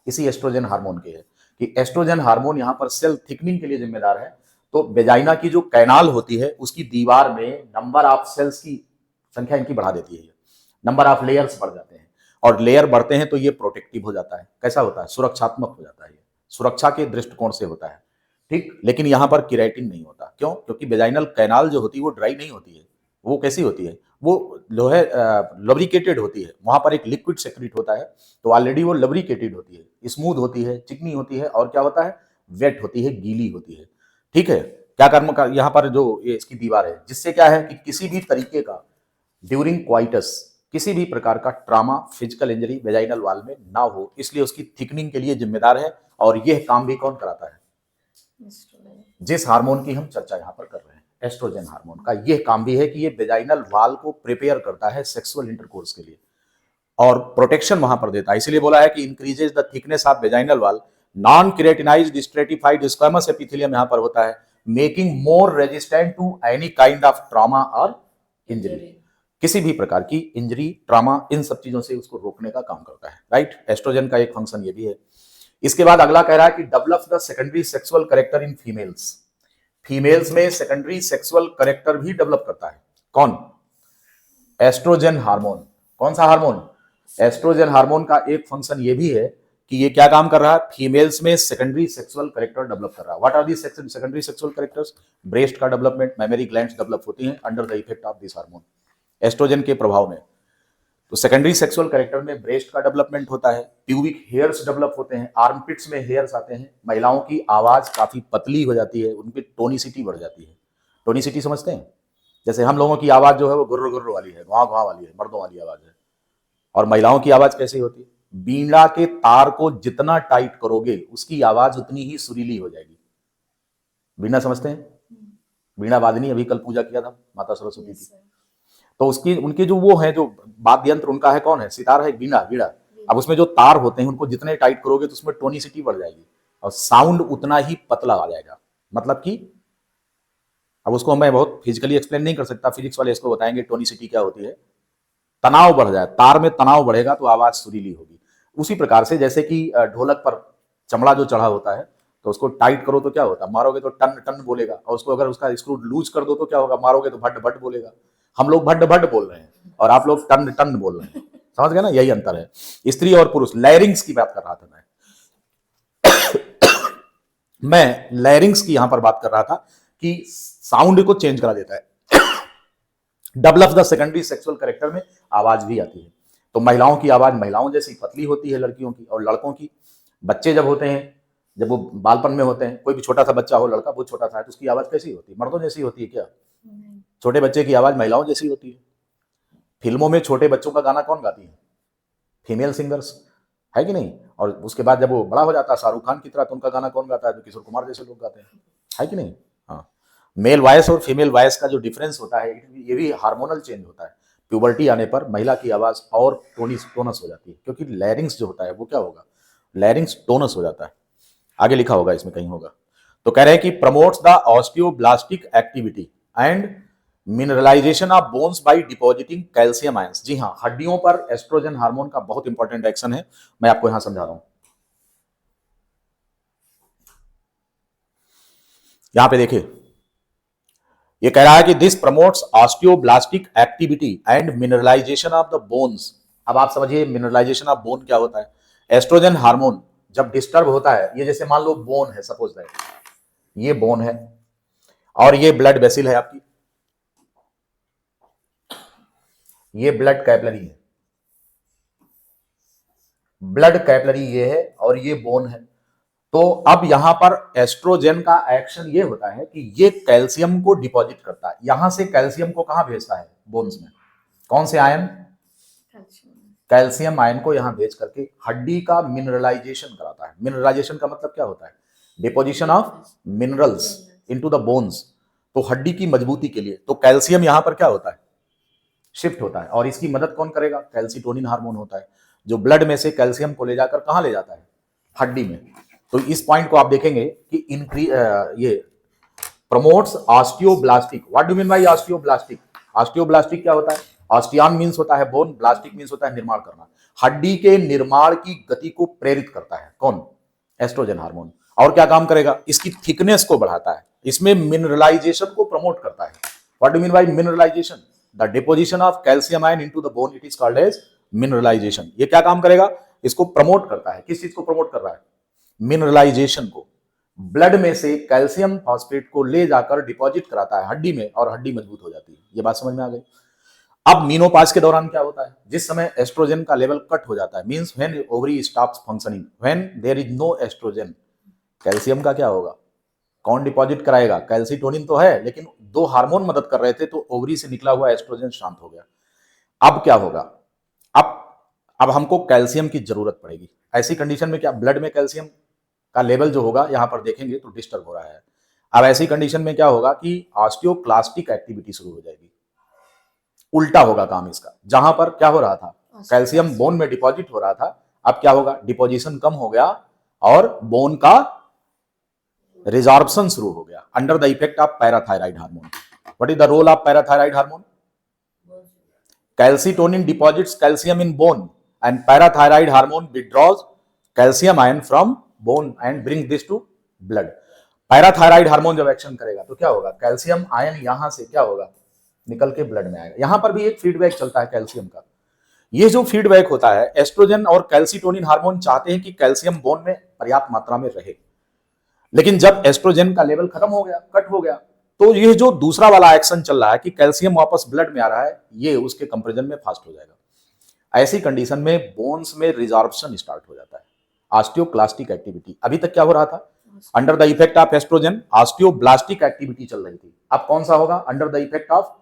[SPEAKER 1] इसी एस्ट्रोजन हार्मोन की है, कि एस्ट्रोजन हार्मोन यहां पर सेल थिकनिंग के लिए जिम्मेदार है। तो वेजाइना की जो कैनाल होती है उसकी दीवार में नंबर ऑफ सेल्स की संख्या इनकी बढ़ा देती है, नंबर ऑफ लेयर्स बढ़ जाते हैं, और लेयर बढ़ते हैं तो ये प्रोटेक्टिव हो जाता है। कैसा होता है? सुरक्षात्मक हो जाता है, सुरक्षा के दृष्टिकोण से होता है, ठीक। लेकिन यहां पर केराटिन नहीं होता, क्यों? क्योंकि वेजाइनल कैनाल जो होती है वो ड्राई नहीं होती है, वो कैसी होती है? वो जो है लब्रिकेटेड होती है, वहां पर एक लिक्विड सेक्रेट होता है, तो ऑलरेडी वो लब्रिकेटेड होती है, स्मूथ होती है, चिकनी होती है, और क्या होता है? वेट होती है, गीली होती है, ठीक है। क्या कर्म का यहाँ पर जो ये इसकी दीवार है, जिससे क्या है कि किसी भी तरीके का ड्यूरिंग क्वाइटस किसी भी प्रकार का ट्रामा, फिजिकल इंजरी वेजाइनल वाल में ना हो, इसलिए उसकी थिकनिंग के लिए जिम्मेदार है। और यह काम भी कौन कराता है? जिस हार्मोन की हम चर्चा यहां पर कर रहे हैं, एस्ट्रोजन हार्मोन का यह काम भी है कि ये वेजाइनल वाल को प्रिपेयर करता है सेक्सुअल इंटरकोर्स के लिए और प्रोटेक्शन वहां पर देता है। इसलिए बोला है कि increases the thickness of vaginal wall, non keratinised stratified squamous epithelium यहां पर होता है, making more resistant to any kind of trauma और इंजरी। किसी भी प्रकार की इंजरी, ट्रॉमा, इन सब चीजों से उसको रोकने का काम करता है, राइट। एस्ट्रोजन का एक फंक्शन ये भी है। इसके बाद अगला कह रहा है कि develops the secondary sexual character in females. Females में सेकेंडरी सेक्सुअल कैरेक्टर भी डेवलप करता है कौन? Estrogen hormone. कौन सा हार्मोन? एस्ट्रोजन हार्मोन का एक फंक्शन ये भी है कि ये क्या काम कर रहा है? फीमेल्स में सेकेंडरी सेक्सुअल कैरेक्टर डेवलप कर रहा है। What are the secondary sexual characters? Breast का डेवलपमेंट, मेमोरी ग्लैंड्स डेवलप होती हैं under the effect of this hormone, estrogen के प्रभाव में। तो सेकेंडरी सेक्सुअल कैरेक्टर में ब्रेस्ट का डेवलपमेंट होता है, प्यूबिक हेयर्स डेवलप होते हैं, आर्मपिट्स में हेयर्स आते हैं, महिलाओं की आवाज काफी पतली हो जाती है, उनकी टोनिसिटी बढ़ जाती है। टोनिसिटी समझते हैं? जैसे हम लोगों की आवाज जो है वो गुर्र गुर्र वाली है, घुआ घुआ वाली है, मर्दों वाली आवाज है। और महिलाओं की आवाज कैसी होती है? बीड़ा के तार को जितना टाइट करोगे उसकी आवाज उतनी ही सुरीली हो जाएगी। बीड़ा समझते हैं? बीड़ा वादनी, अभी कल पूजा किया था माता सरस्वती की, तो उसकी उनके जो वो है, जो वाद्य यंत्र उनका है, कौन है? सितार है, बीड़ा। बीड़ा। अब उसमें जो तार होते हैं उनको जितने टाइट करोगे तो उसमें टोनिसिटी बढ़ जाएगी और साउंड उतना ही पतला आ जाएगा। मतलब कि अब उसको मैं बहुत फिजिकली एक्सप्लेन नहीं कर सकता, फिजिक्स वाले इसको बताएंगे टोनिसिटी क्या होती है। तनाव बढ़ जाए, तार में तनाव बढ़ेगा तो आवाज सुरीली होगी। उसी प्रकार से जैसे कि ढोलक पर चमड़ा जो चढ़ा होता है तो उसको टाइट करो तो क्या होता है? मारोगे तो टन टन बोलेगा, और उसको अगर उसका स्क्रू लूज कर दो तो क्या होगा? मारोगे तो भट भट बोलेगा। हम लोग भट भट बोल रहे हैं और आप लोग टन टन बोल रहे हैं। समझ गए ना? यही अंतर है स्त्री और पुरुष। लैरिंग्स की बात कर रहा था मैं लैरिंग्स की यहां पर बात कर रहा था कि साउंड को चेंज करा देता है। Develops the secondary sexual character में आवाज भी आती है। तो महिलाओं की आवाज महिलाओं जैसी पतली होती है, लड़कियों की, और लड़कों की, बच्चे जब होते हैं, जब वो बालपन में होते हैं, कोई भी छोटा सा बच्चा हो, लड़का बहुत छोटा सा है, तो उसकी आवाज कैसी होती है? मर्दों जैसी होती है क्या? छोटे बच्चे की आवाज महिलाओं जैसी होती है। फिल्मों में छोटे बच्चों का गाना कौन गाती है? फीमेल सिंगर्स, है कि नहीं? और उसके बाद जब वो बड़ा हो जाता है शाहरुख खान की तरह, तो उनका गाना कौन गाता है? तो किशोर कुमार जैसे लोग गाते हैं, है कि नहीं? हाँ। मेल वॉइस और फीमेल वॉइस का जो डिफरेंस होता है, ये भी हार्मोनल चेंज होता है। प्यूबर्टी आने पर महिला की आवाज और टोनस हो जाती है, क्योंकि लैरिंग्स जो होता है वो क्या होगा? लैरिंग्स टोनस हो जाता है। आगे लिखा होगा, इसमें कहीं होगा। तो कह रहे हैं कि promotes the osteoblastic activity and mineralisation of bones by depositing calcium ions. जी हाँ, हड्डियों पर एस्ट्रोजन हार्मोन का बहुत इंपॉर्टेंट एक्शन है, मैं आपको यहां समझा रहा हूं। यहां पे देखिए, ये कह रहा है कि this promotes osteoblastic activity and mineralisation of the bones. अब आप समझिए मिनरलाइजेशन ऑफ बोन क्या होता है। एस्ट्रोजन हार्मोन जब डिस्टर्ब होता है, ये जैसे मान लो बोन है, सपोज दैट ये बोन है और ये ब्लड वेसिल है आपकी, ये ब्लड कैपलरी है, ब्लड कैपलरी ये है और ये बोन है। तो अब यहां पर एस्ट्रोजन का एक्शन ये होता है कि ये कैल्शियम को डिपॉजिट करता है। यहां से कैल्शियम को कहां भेजता है? बोन्स में। कौन से आयन? कैल्शियम आयन को यहां भेज करके हड्डी का मिनरलाइजेशन कराता है। मिनरलाइजेशन का मतलब क्या होता है? Deposition of minerals into the bones. तो हड्डी की मजबूती के लिए तो कैल्शियम यहां पर क्या होता है? शिफ्ट होता है। और इसकी मदद कौन करेगा? कैल्सिटोनिन हार्मोन होता है, जो ब्लड में से कैल्शियम को ले जाकर कहां ले जाता है? हड्डी में। तो इस पॉइंट को आप देखेंगे कि ये promotes osteoblastic. What do mean bye osteoblastic? Osteoblastic क्या होता है? ऑस्टियन मींस होता है बोन, ब्लास्टिक मींस होता है निर्माण करना। हड्डी के निर्माण की गति को प्रेरित करता है कौन? Estrogen hormone. और क्या काम करेगा? इसकी थिकनेस को बढ़ाता है, इसमें मिनरलाइजेशन को प्रमोट करता है। What do mean by mineralization? The deposition of calcium ion into the bone, it is called as mineralization. ये क्या काम करेगा? इसको प्रमोट करता है। किस चीज को प्रमोट कर रहा है? मिनरलाइजेशन को। ब्लड में से कैल्शियम फॉस्फेट को ले जाकर डिपॉजिट कराता है हड्डी में और हड्डी मजबूत हो जाती है। ये बात समझ में आ गई? अब मीनोपाज के दौरान क्या होता है? जिस समय एस्ट्रोजन का लेवल कट हो जाता है, means when ovary stops functioning, when there is no estrogen, calcium का क्या होगा? कौन डिपॉजिट कराएगा? कैल्सिटोनिन तो है, लेकिन दो हार्मोन मदद कर रहे थे, तो ओवरी से निकला हुआ एस्ट्रोजन शांत हो गया। अब क्या होगा? अब हमको कैल्शियम की जरूरत पड़ेगी। ऐसी कंडीशन में क्या ब्लड में कैल्शियम का लेवल जो होगा यहां पर देखेंगे तो डिस्टर्ब हो रहा है। अब ऐसी कंडीशन में क्या होगा कि ऑस्टियोक्लास्टिक एक्टिविटी शुरू हो जाएगी, उल्टा होगा काम इसका। जहां पर क्या हो रहा था, कैल्शियम बोन में डिपॉजिट हो रहा था, अब क्या होगा, डिपोजिशन कम हो गया और बोन का रिजॉर्प्शन शुरू हो गया under the effect of parathyroid hormone. What is the role of parathyroid hormone? Calcitonin deposits calcium in bone and parathyroid hormone withdraws calcium ion from bone and brings this to blood. Parathyroid hormone जब action करेगा तो क्या होगा, calcium ion यहां से क्या होगा, निकल के ब्लड में आएगा। यहां पर भी एक फीडबैक चलता है कैल्शियम का। ये जो फीडबैक होता है, एस्ट्रोजन और कैल्सिटोनिन हार्मोन चाहते हैं कि कैल्शियम बोन में पर्याप्त मात्रा में रहे, लेकिन जब एस्ट्रोजन का लेवल खत्म हो गया, कट हो गया, तो ये जो दूसरा वाला एक्शन चल रहा है कि कैल्शियम वापस ब्लड में आ रहा है, ये उसके कंपैरिजन में फास्ट हो जाएगा। ऐसी कंडीशन में बोन्स में रिजॉर्प्शन स्टार्ट हो जाता है, ऑस्टियोक्लास्टिक एक्टिविटी। अभी तक क्या हो रहा था, under the effect of oestrogen osteoblastic activity चल रही थी। अब कौन सा होगा, under the effect of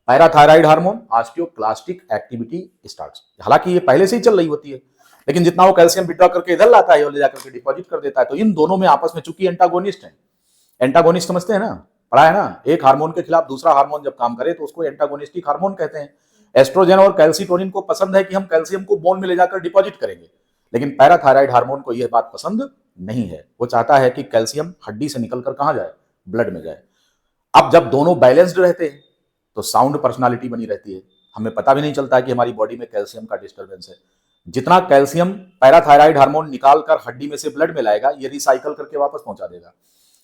[SPEAKER 1] parathyroid hormone osteoclastic activity starts. हालांकि ये पहले से ही चल रही होती है, लेकिन जितना वो कैल्शियम विड्रॉ करके इधर लाता है और ले जाकर के डिपॉजिट कर देता है, तो इन दोनों में आपस में चूंकि एंटागोनिस्ट है, एंटागोनिस्ट समझते हैं ना, पढ़ा है ना, एक हार्मोन के खिलाफ दूसरा हार्मोन जब काम करे तो उसको एंटागोनिस्टिक हार्मोन कहते हैं। एस्ट्रोजन और कैल्सिटोनिन को पसंद है कि हम कैल्शियम को बोन में ले जाकर डिपॉजिट करेंगे, लेकिन पैराथायराइड हार्मोन को यह बात पसंद नहीं है। वो चाहता है कि कैल्शियम हड्डी से निकलकर कहां जाए, ब्लड में जाए। अब जब दोनों बैलेंस्ड रहते हैं तो साउंड पर्सनालिटी बनी रहती है, हमें पता भी नहीं चलता कि हमारी बॉडी में कैल्शियम का डिस्टर्बेंस है। जितना कैल्शियम पैराथायराइड हार्मोन निकाल कर हड्डी में से ब्लड में लाएगा, ये रिसाइकल करके वापस पहुंचा देगा,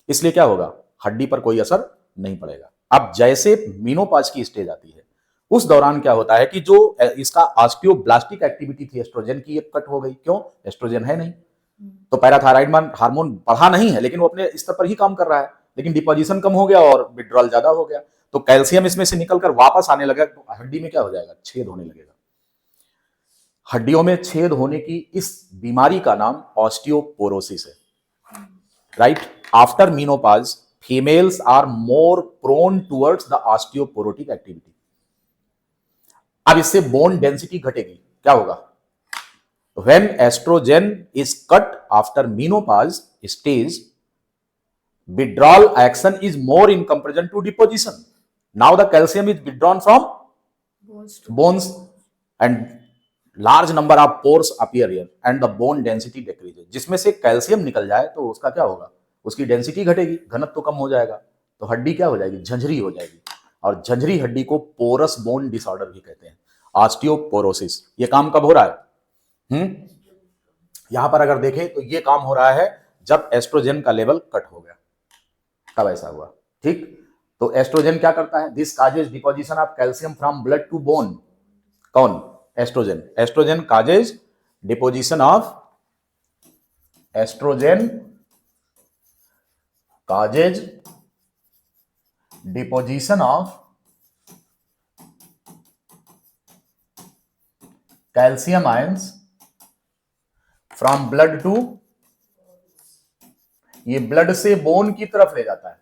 [SPEAKER 1] इसलिए क्या होगा, हड्डी पर कोई असर नहीं पड़ेगा। अब जैसे मेनोपॉज की स्टेज आती है, उस दौरान क्या होता है कि जो इसका ऑस्टियोब्लास्टिक एक्टिविटी थी एस्ट्रोजन की, ये कट हो गई। क्यों, एस्ट्रोजन है नहीं, तो पैराथायराइड हार्मोन बढ़ा नहीं है, लेकिन वो अपने स्तर पर ही काम कर रहा है, लेकिन डिपोजिशन कम हो गया और विड्रॉल ज्यादा हो गया, तो कैल्शियम इसमें से निकलकर वापस आने लगा, तो हड्डी में क्या हो जाएगा, छेद होने लगेगा। हड्डियों में छेद होने की इस बीमारी का नाम ऑस्टियोपोरोसिस है। Right, after menopause females are more prone towards the osteoporotic activity. अब इससे बोन डेंसिटी घटेगी, क्या होगा, when estrogen is cut after menopause stage, withdrawal action is more in comparison to deposition. Now the calcium is withdrawn from bones and large number of pores appear here and the bone density decreases. जिसमें से calcium निकल जाए तो उसका क्या होगा, उसकी density घटेगी, घनत्व कम हो जाएगा, तो हड्डी क्या हो जाएगी, झंझरी हो जाएगी, और झंझरी हड्डी को पोरस बोन डिसऑर्डर भी कहते हैं, ऑस्टियोपोरोसिस। ये काम कब हो रहा है, यहां पर अगर देखें तो ये काम हो रहा है जब एस्ट्रोजन का लेवल कट हो गया, तब ऐसा हुआ। ठीक, तो एस्ट्रोजन क्या करता है, this causes deposition of calcium from blood to bone. कौन, estrogen. Estrogen causes deposition of, estrogen causes deposition of calcium ions from blood to, ये ब्लड से बोन की तरफ ले जाता है,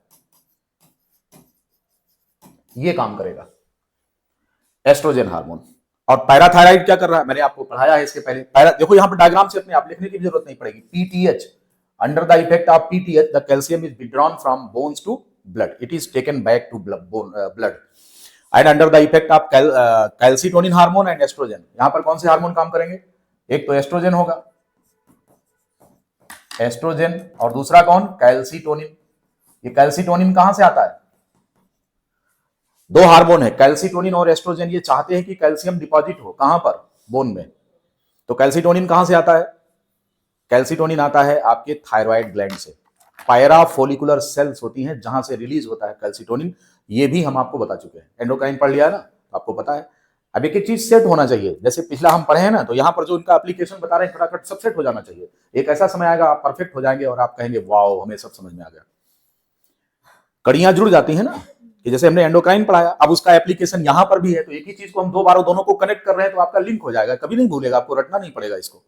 [SPEAKER 1] ये काम करेगा एस्ट्रोजन हार्मोन। और पैराथायराइड क्या कर रहा है, मैंने आपको पढ़ाया है इसके पहले, देखो यहां पर डायग्राम से अपने आप लिखने की जरूरत नहीं पड़ेगी। PTH, under the effect of PTH the calcium is withdrawn from bones to blood, it is taken back to blood and under the effect of calcitonin hormone and estrogen. यहां पर कौन से हार्मोन काम करेंगे, एक तो एस्ट्रोजन होगा, oestrogen, और दूसरा कौन, कैल्सिटोनिन। ये कैल्सिटोनिन कहां से आता है, दो हार्मोन है कैल्सिटोनिन और एस्ट्रोजन, ये चाहते हैं कि कैल्शियम डिपॉजिट हो, कहां पर, बोन में। तो कैल्सिटोनिन कहां से आता है, कैल्सिटोनिन आता है आपके थायराइड ग्लैंड से, पैराफोलिकुलर सेल्स होती हैं जहां से रिलीज होता है कैल्सिटोनिन, ये भी हम आपको बता चुके हैं, एंडोक्राइन पढ़ लिया ना, तो आपको पता है। अब एक एक चीज सेट होना चाहिए, जैसे पिछला हम पढ़े हैं ना, तो यहां पर जो इनका एप्लीकेशन बता रहे हैं फटाफट सब सेट हो जाना चाहिए। एक ऐसा समय आएगा आप परफेक्ट हो जाएंगे और आप कहेंगे वाओ हमें सब समझ में आ गया। कड़ियां जुड़ जाती हैं ना, कि जैसे हमने एंडोक्राइन पढ़ाया, अब उसका एप्लीकेशन यहां पर भी है, तो एक ही चीज को हम दो बार दोनों को कनेक्ट कर रहे हैं तो आपका लिंक हो जाएगा, कभी नहीं भूलेगा, आपको रटना नहीं पड़ेगा इसको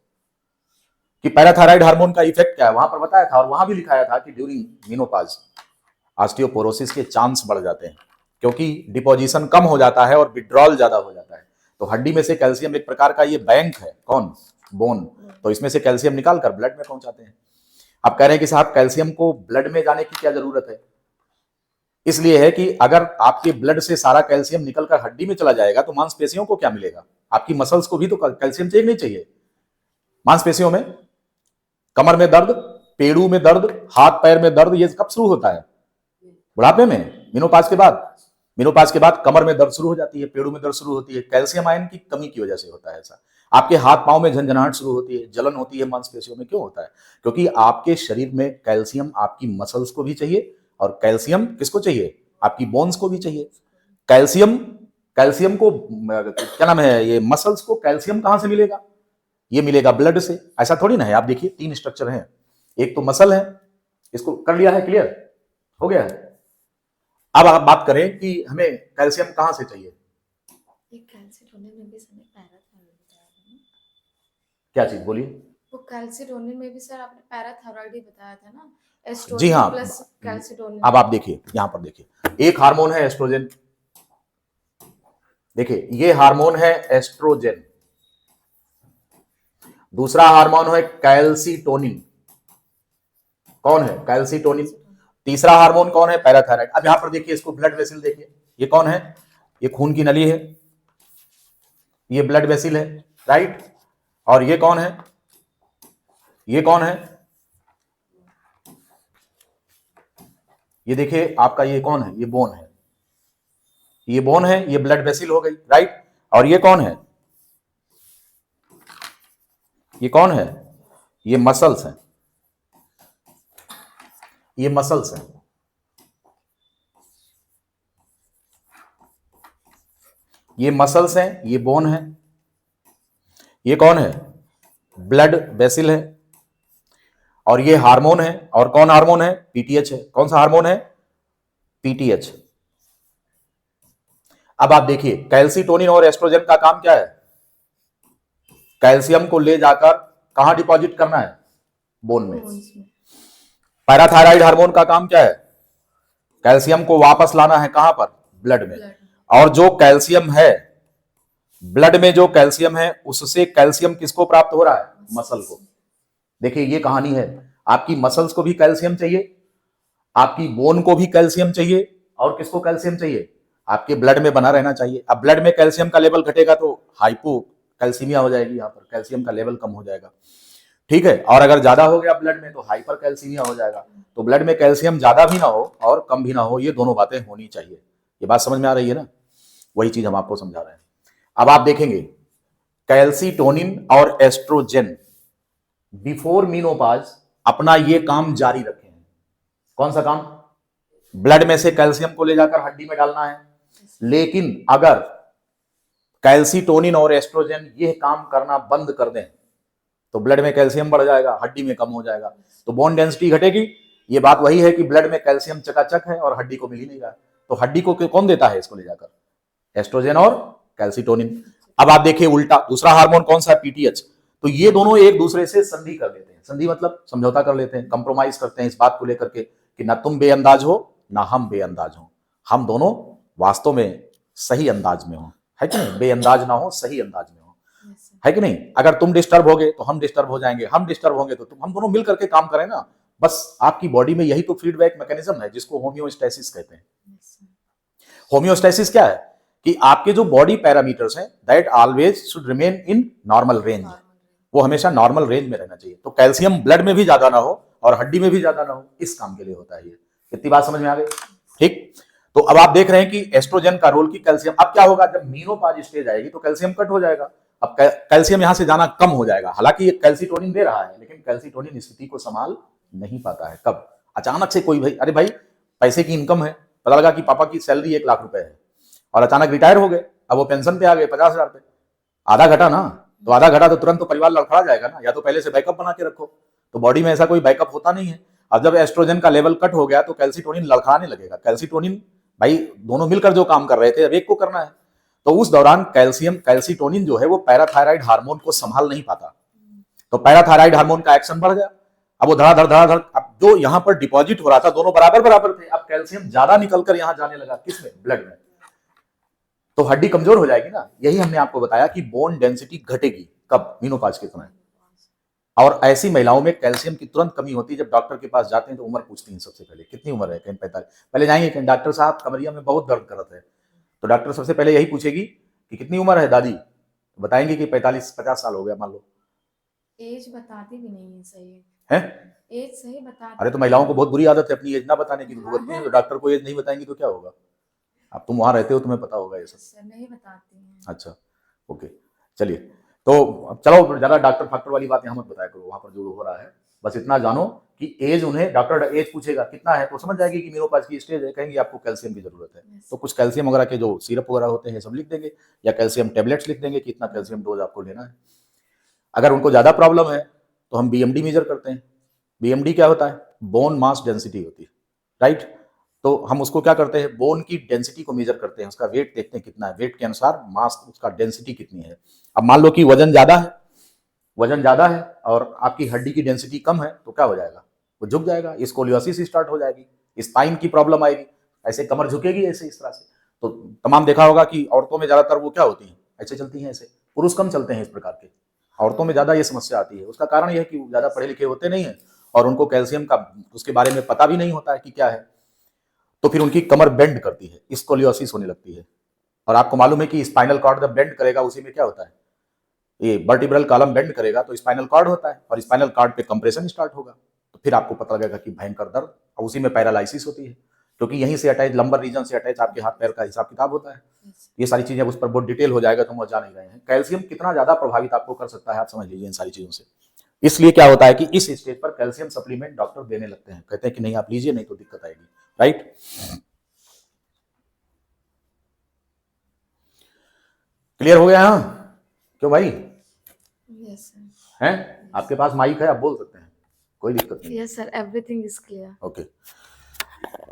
[SPEAKER 1] कि पैराथायराइड हार्मोन का इफेक्ट क्या है, वहां पर बताया था और वहां भी लिखाया था कि ड्यूरिंग मेनोपॉज ऑस्टियोपोरोसिस के चांस बढ़ जाते हैं, क्योंकि डिपोजिशन कम हो जाता है और विड्रॉल ज्यादा हो जाता है। तो हड्डी में से कैल्शियम एक प्रकार का ये बैंक है, कौन, बोन, तो इसमें से कैल्शियम निकाल कर ब्लड में पहुंचाते हैं। आप कह रहे हैं कि साहब कैल्शियम को ब्लड में जाने की क्या जरूरत है? इसलिए है कि अगर आपके ब्लड से सारा कैल्शियम निकलकर हड्डी में चला जाएगा तो मांसपेशियों को क्या मिलेगा? आपकी मसल्स को भी तो कैल्शियम चाहिए नहीं चाहिए? मांसपेशियों में कमर में दर्द, पेड़ू में दर्द, हाथ पैर में दर्द, ये कब शुरू होता है? बुढ़ापे में, मेनोपाज के बाद। मेनोपाज के बाद कमर में दर्द शुरू हो जाती है, पेड़ू में दर्द शुरू होती है, कैल्शियम आयन की कमी की वजह से होता है ऐसा। आपके हाथ पांव में झंझनाहट शुरू होती है, जलन होती है मांसपेशियों में, क्यों होता है? क्योंकि आपके शरीर में कैल्शियम आपकी मसल्स को भी चाहिए और कैल्शियम किसको चाहिए? आपकी बोन्स को भी चाहिए। कैल्शियम कैल्शियम को क्या नाम है, ये मसल्स को कैल्शियम कहां से मिलेगा? ये मिलेगा ब्लड से। ऐसा थोड़ी ना है, आप देखिए 3 स्ट्रक्चर हैं, एक तो मसल है, इसको कर लिया है, क्लियर हो गया है। अब आप बात करें कि हमें कैल्शियम कहां से चाहिए?
[SPEAKER 2] कैल्सीटोनिन में भी सर पैराथायरॉइड बताया था ना?
[SPEAKER 1] क्या चीज बोलिए?
[SPEAKER 2] वो कैल्सीटोनिन में भी सर आपने पैराथायरॉइड ही बताया था ना,
[SPEAKER 1] जी
[SPEAKER 2] एस्ट्रोजन
[SPEAKER 1] हाँ।
[SPEAKER 2] Plus calcitonin.
[SPEAKER 1] अब आप देखिए, यहां पर देखिए, एक हार्मोन है एस्ट्रोजन, देखिए ये हार्मोन है एस्ट्रोजन, दूसरा हार्मोन है कैल्सीटोनिन, कौन है? कैल्सीटोनिन। तीसरा हार्मोन कौन है? पैराथायराइड। अब यहां पर देखिए, इसको ब्लड वेसिल देखिए, ये कौन है? ये खून की नली है, ये ब्लड वेसिल है, राइट। और ये कौन है? ये कौन है? ये देखिए आपका, ये कौन है? ये बोन है, ये बोन है, ये ब्लड वेसिल हो गई, राइट। और ये कौन है? ये कौन है? ये मसल्स हैं, ये मसल्स हैं, ये मसल्स हैं, ये बोन है, ये कौन है? ब्लड वेसिल है, और ये हार्मोन है। और कौन हार्मोन है? पीटीएच है। कौन सा हार्मोन है? पीटीएच। अब आप देखिए, कैल्सीटोनिन और एस्ट्रोजन का काम क्या है? कैल्शियम को ले जाकर कहां डिपॉजिट करना है? बोन में। पैराथायराइड हार्मोन का काम क्या है? कैल्शियम को वापस लाना है कहां पर? ब्लड में। और जो कैल्शियम है ब्लड में, जो कैल्शियम है उससे कैल्शियम किसको प्राप्त हो रहा है? मसल को। देखिए ये कहानी है, आपकी मसल्स को भी कैल्शियम चाहिए, आपकी बोन को भी कैल्शियम चाहिए, और किसको कैल्शियम चाहिए? आपके ब्लड में बना रहना चाहिए। अब ब्लड में कैल्शियम का लेवल घटेगा तो हाइपो कैल्सीमिया हो जाएगी, यहां पर कैल्शियम का लेवल कम हो जाएगा, ठीक है। और अगर ज्यादा हो गया ब्लड में तो हाइपर कैल्सीमिया हो जाएगा। तो ब्लड में कैल्शियम ज्यादा भी ना हो और कम भी ना हो, ये दोनों बातें होनी चाहिए। ये बात समझ में आ रही है ना? वही चीज हम आपको समझा रहे हैं। अब आप देखेंगे, कैल्सीटोनिन और एस्ट्रोजन बिफोर मीनोपाज अपना ये काम जारी रखे हैं। कौन सा काम? ब्लड में से कैल्शियम को ले जाकर हड्डी में डालना है। लेकिन अगर कैल्सीटोनिन और एस्ट्रोजन ये काम करना बंद कर दें तो ब्लड में कैल्शियम बढ़ जाएगा, हड्डी में कम हो जाएगा, तो बोन डेंसिटी घटेगी। ये बात वही है कि ब्लड में कैल्शियम चकाचक है और हड्डी को मिल ही नहीं रहा। तो हड्डी को कौन देता है इसको ले जाकर? एस्ट्रोजन और कैल्सीटोनिन। अब आप देखिए उल्टा, दूसरा हार्मोन कौन सा है? पीटीएच। तो ये दोनों एक दूसरे से संधि कर लेते हैं। संधि मतलब समझौता कर लेते हैं, कंप्रोमाइज करते हैं इस बात को लेकर के कि ना तुम बेअंदाज हो ना हम बेअंदाज हो, हम दोनों वास्तव में सही अंदाज में हो, है कि नहीं? बेअंदाज ना हो, सही अंदाज में हो, है कि नहीं? अगर तुम डिस्टर्ब होगे तो हम डिस्टर्ब हो जाएंगे, हम डिस्टर्ब होंगे तो तुम, हम दोनों मिल करके काम करें ना। बस आपकी बॉडी में यही तो फीडबैक मैकेनिज्म है जिसको होम्योस्टैसिस कहते हैं। होम्योस्टैसिस क्या है? कि आपके जो बॉडी पैरामीटर्स हैं that always should remain in normal range, वो हमेशा नॉर्मल रेंज में रहना चाहिए। तो कैल्शियम ब्लड में भी ज्यादा ना हो और हड्डी में भी ज्यादा ना हो, इस काम के लिए होता है ये। कितनी बात समझ में आ गई? ठीक। तो अब आप देख रहे हैं कि एस्ट्रोजन का रोल की कैल्शियम। अब क्या होगा, जब मीनोपाज स्टेज आएगी तो कैल्शियम कट हो जाएगा। अब कैल्शियम यहां से जाना कम हो जाएगा। हालांकि ये कैल्सीटोनिन दे रहा है, लेकिन कैल्सीटोनिन स्थिति को संभाल नहीं पाता है। कब? अचानक से कोई भाई, अरे भाई पैसे की इनकम है, पता लगा कि पापा की सैलरी 1 लाख रुपए है और अचानक रिटायर हो गए, अब वो पेंशन पे आ गए 50,000 पे, आधा घटा ना, तो आधा घटा तो तुरंत तो परिवार लड़खड़ा जाएगा ना। या तो पहले से बैकअप बना के रखो, तो बॉडी में ऐसा कोई बैकअप होता नहीं है। अब जब एस्ट्रोजन का लेवल कट हो गया तो कैल्सीटोनिन लड़खड़ाने लगेगा। कैल्सीटोनिन, भाई दोनों मिलकर जो काम कर रहे थे अब एक को करना है, तो उस दौरान कैल्सीटोनिन जो है वो पैराथायराइड हार्मोन को संभाल नहीं पाता, तो पैराथायराइड हार्मोन का एक्शन बढ़ गया। अब वो धड़ाधड़, अब जो यहां पर डिपॉजिट हो रहा था दोनों बराबर बराबर थे, अब कैल्शियम ज्यादा निकलकर यहां जाने लगा, किसमें? ब्लड में। तो हड्डी कमजोर हो जाएगी ना। यही हमने आपको बताया कि बोन डेंसिटी घटेगी कब, मेनोपॉज के समय। और ऐसी महिलाओं में कैल्शियम की तुरंत कमी होती है। जब डॉक्टर के पास जाते हैं तो उम्र पूछती हैं सबसे पहले, कितनी उम्र है, कहीं 45, पहले जाएंगे कहीं डॉक्टर साहब कमरिया में बहुत दर्द कर रहा है, तो डॉक्टर सबसे पहले यही पूछेगी कि कितनी उम्र है दादी, बताएंगे कि 45-50 साल हो गया मान लो,
[SPEAKER 2] एज बताती भी नहीं है सही
[SPEAKER 1] है।
[SPEAKER 2] एज सही बताती
[SPEAKER 1] अरे तो महिलाओं को बहुत बुरी आदत है अपनी एज ना बताने की, भुगतती है, तो डॉक्टर को एज नहीं बताएंगी तो क्या होगा। अब तुम वहां रहते हो, तुम्हें पता होगा ये सब।
[SPEAKER 2] सर नहीं बताती हैं।
[SPEAKER 1] अच्छा, ओके, चलिए। तो अब चलो, ज्यादा डॉक्टर फैक्टर वाली बात यहाँ मत बताया करो, वहां पर जो हो रहा है बस इतना जानो कि एज, उन्हें डॉक्टर एज पूछेगा कितना है तो समझ जाएगी कि मेनोपॉज की स्टेज है, कहेंगे आपको कैल्शियम की जरूरत है, तो कुछ कैल्शियम वगैरह के जो सिरप वगैरह होते हैं सब लिख देंगे, या कैल्शियम टेबलेट्स लिख देंगे कि इतना कैल्शियम डोज आपको लेना है। अगर उनको ज्यादा प्रॉब्लम है तो हम बीएमडी मेजर करते हैं। बीएमडी क्या होता है, बोन मास डेंसिटी होती है, राइट। तो हम उसको क्या करते हैं, बोन की डेंसिटी को मेजर करते हैं, उसका वेट देखते हैं कितना है, वेट के अनुसार मास उसका डेंसिटी कितनी है। अब मान लो कि वजन ज्यादा है, वजन ज्यादा है और आपकी हड्डी की डेंसिटी कम है तो क्या हो जाएगा, वो झुक जाएगा, स्कोलियोसिस स्टार्ट हो जाएगी, स्पाइन की प्रॉब्लम आएगी, ऐसे कमर झुकेगी ऐसे इस तरह से। तो तमाम देखा होगा कि औरतों में ज्यादातर वो क्या होती हैं, ऐसे चलती हैं ऐसे, पुरुष कम चलते हैं इस प्रकार के, औरतों में ज्यादा ये समस्या आती है। उसका कारण यह है कि वो ज्यादा पढ़े लिखे होते नहीं है और उनको कैल्शियम का उसके बारे में पता भी नहीं होता है कि क्या है, तो फिर उनकी कमर बेंड करती है, स्कोलियोसिस होने लगती है। और आपको मालूम है कि स्पाइनल कॉर्ड जब बेंड करेगा उसी में क्या होता है, ये वर्टिब्रल कॉलम बेंड करेगा तो स्पाइनल कॉर्ड होता है, और स्पाइनल कॉर्ड पे कंप्रेशन स्टार्ट होगा, तो फिर आपको पता लगेगा कि भयंकर दर्द, और उसी में पैरालाइसिस होती है, क्योंकि यहीं से अटैच, लंबर रीजन से अटैच आपके हाथ पैर का हिसाब किताब होता है। ये सारी चीजें उस पर बहुत डिटेल हो जाएगा, तो हम जा नहीं रहे हैं। कैल्शियम कितना ज्यादा प्रभावित आपको कर सकता है आप समझ लीजिए इन सारी चीजों से। इसलिए क्या होता है कि इस स्टेज पर कैल्शियम सप्लीमेंट डॉक्टर देने लगते हैं, कहते हैं कि नहीं आप लीजिए, नहीं तो दिक्कत आएगी, राइट। क्लियर हो गया, हाँ क्यों भाई,
[SPEAKER 2] यस सर।
[SPEAKER 1] हैं आपके पास माइक है, आप बोल सकते हैं, कोई दिक्कत नहीं।
[SPEAKER 2] Yes sir, everything is clear.
[SPEAKER 1] Okay,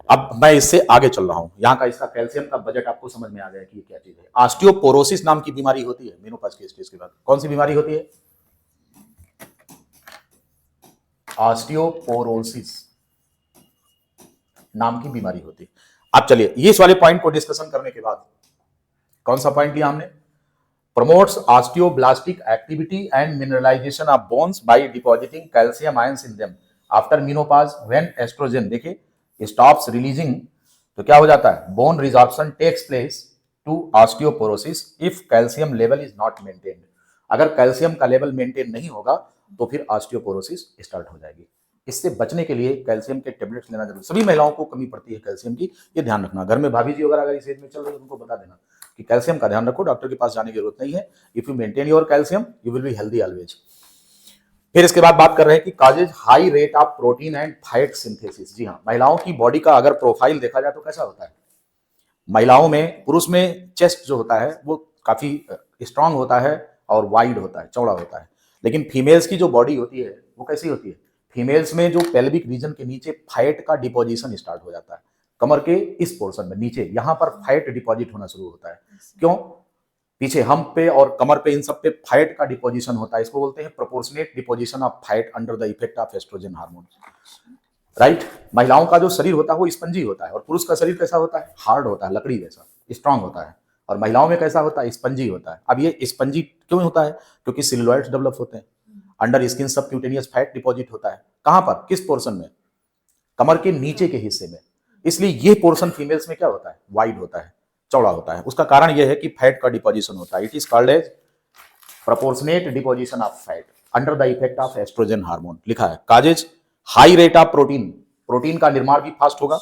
[SPEAKER 1] अब मैं इससे आगे चल रहा हूं। यहाँ का इसका कैल्शियम का बजट आपको समझ में आ गया कि ये क्या चीज है। ऑस्टियोपोरोसिस नाम की बीमारी होती है मेनोपॉज के स्टेज के बाद। कौन सी बीमारी होती है, ऑस्टियोपोरोसिस नाम की बीमारी होती है। अब चलिए इस वाले पॉइंट को डिस्कशन करने के बाद, कौन सा पॉइंट लिया हमने, promotes osteoblastic activity and mineralization of bones by depositing calcium ions in them after menopause when estrogen देखिए stops releasing, तो क्या हो जाता है, bone resorption takes place to osteoporosis if calcium level is not maintained। अगर calcium का level maintain नहीं होगा तो फिर ऑस्टियोपोरोसिस स्टार्ट हो जाएगी। इससे बचने के लिए कैल्शियम के टेबलेट्स लेना जरूरी। सभी महिलाओं को कमी पड़ती है कैल्शियम की, ये ध्यान रखना। घर में भाभी जी वगैरह अगर इस एज में चल रही है उनको बता देना कि कैल्शियम का ध्यान रखो, डॉक्टर के पास जाने की जरूरत नहीं है। If you maintain your calcium you will be healthy always. फिर इसके बाद बात कर रहे हैं कि causes high rate of protein and fat synthesis. जी हाँ, महिलाओं की बॉडी का अगर प्रोफाइल देखा जाए तो कैसा होता है, महिलाओं में, पुरुष में चेस्ट जो होता है वो काफी स्ट्रांग होता है और वाइड होता है, चौड़ा होता है, लेकिन फीमेल्स की जो बॉडी होती है वो कैसी होती है, फीमेल्स में जो पेल्विक रीजन के नीचे फैट का डिपोजिशन स्टार्ट हो जाता है, कमर के इस पोर्शन में नीचे, यहां पर फैट डिपॉजिट होना शुरू होता है। क्यों, पीछे हम पे और कमर पे इन सब पे फैट का डिपोजिशन होता है। इसको बोलते हैं proportionate deposition of fat under the effect of estrogen hormone, right. महिलाओं का जो शरीर होता है वो स्पंजी होता है और पुरुष का शरीर कैसा होता है, हार्ड होता है, लकड़ी जैसा स्ट्रांग होता है, और महिलाओं में कैसा होता है, स्पंजी होता है। अब ये स्पंजी क्यों होता है, क्योंकि सेलुलॉइड्स डेवलप होते हैं, under skin subcutaneous fat deposit होता है। कहां पर, किस पोर्शन में, कमर के नीचे के हिस्से में। इसलिए ये पोर्शन फीमेल्स में क्या होता है, वाइड होता है, चौड़ा होता है। उसका कारण यह है कि फैट का डिपोजिशन होता है। It is called as proportionate deposition of fat under the effect of estrogen hormone. लिखा है causes high rate of protein, protein का निर्माण भी फास्ट होगा,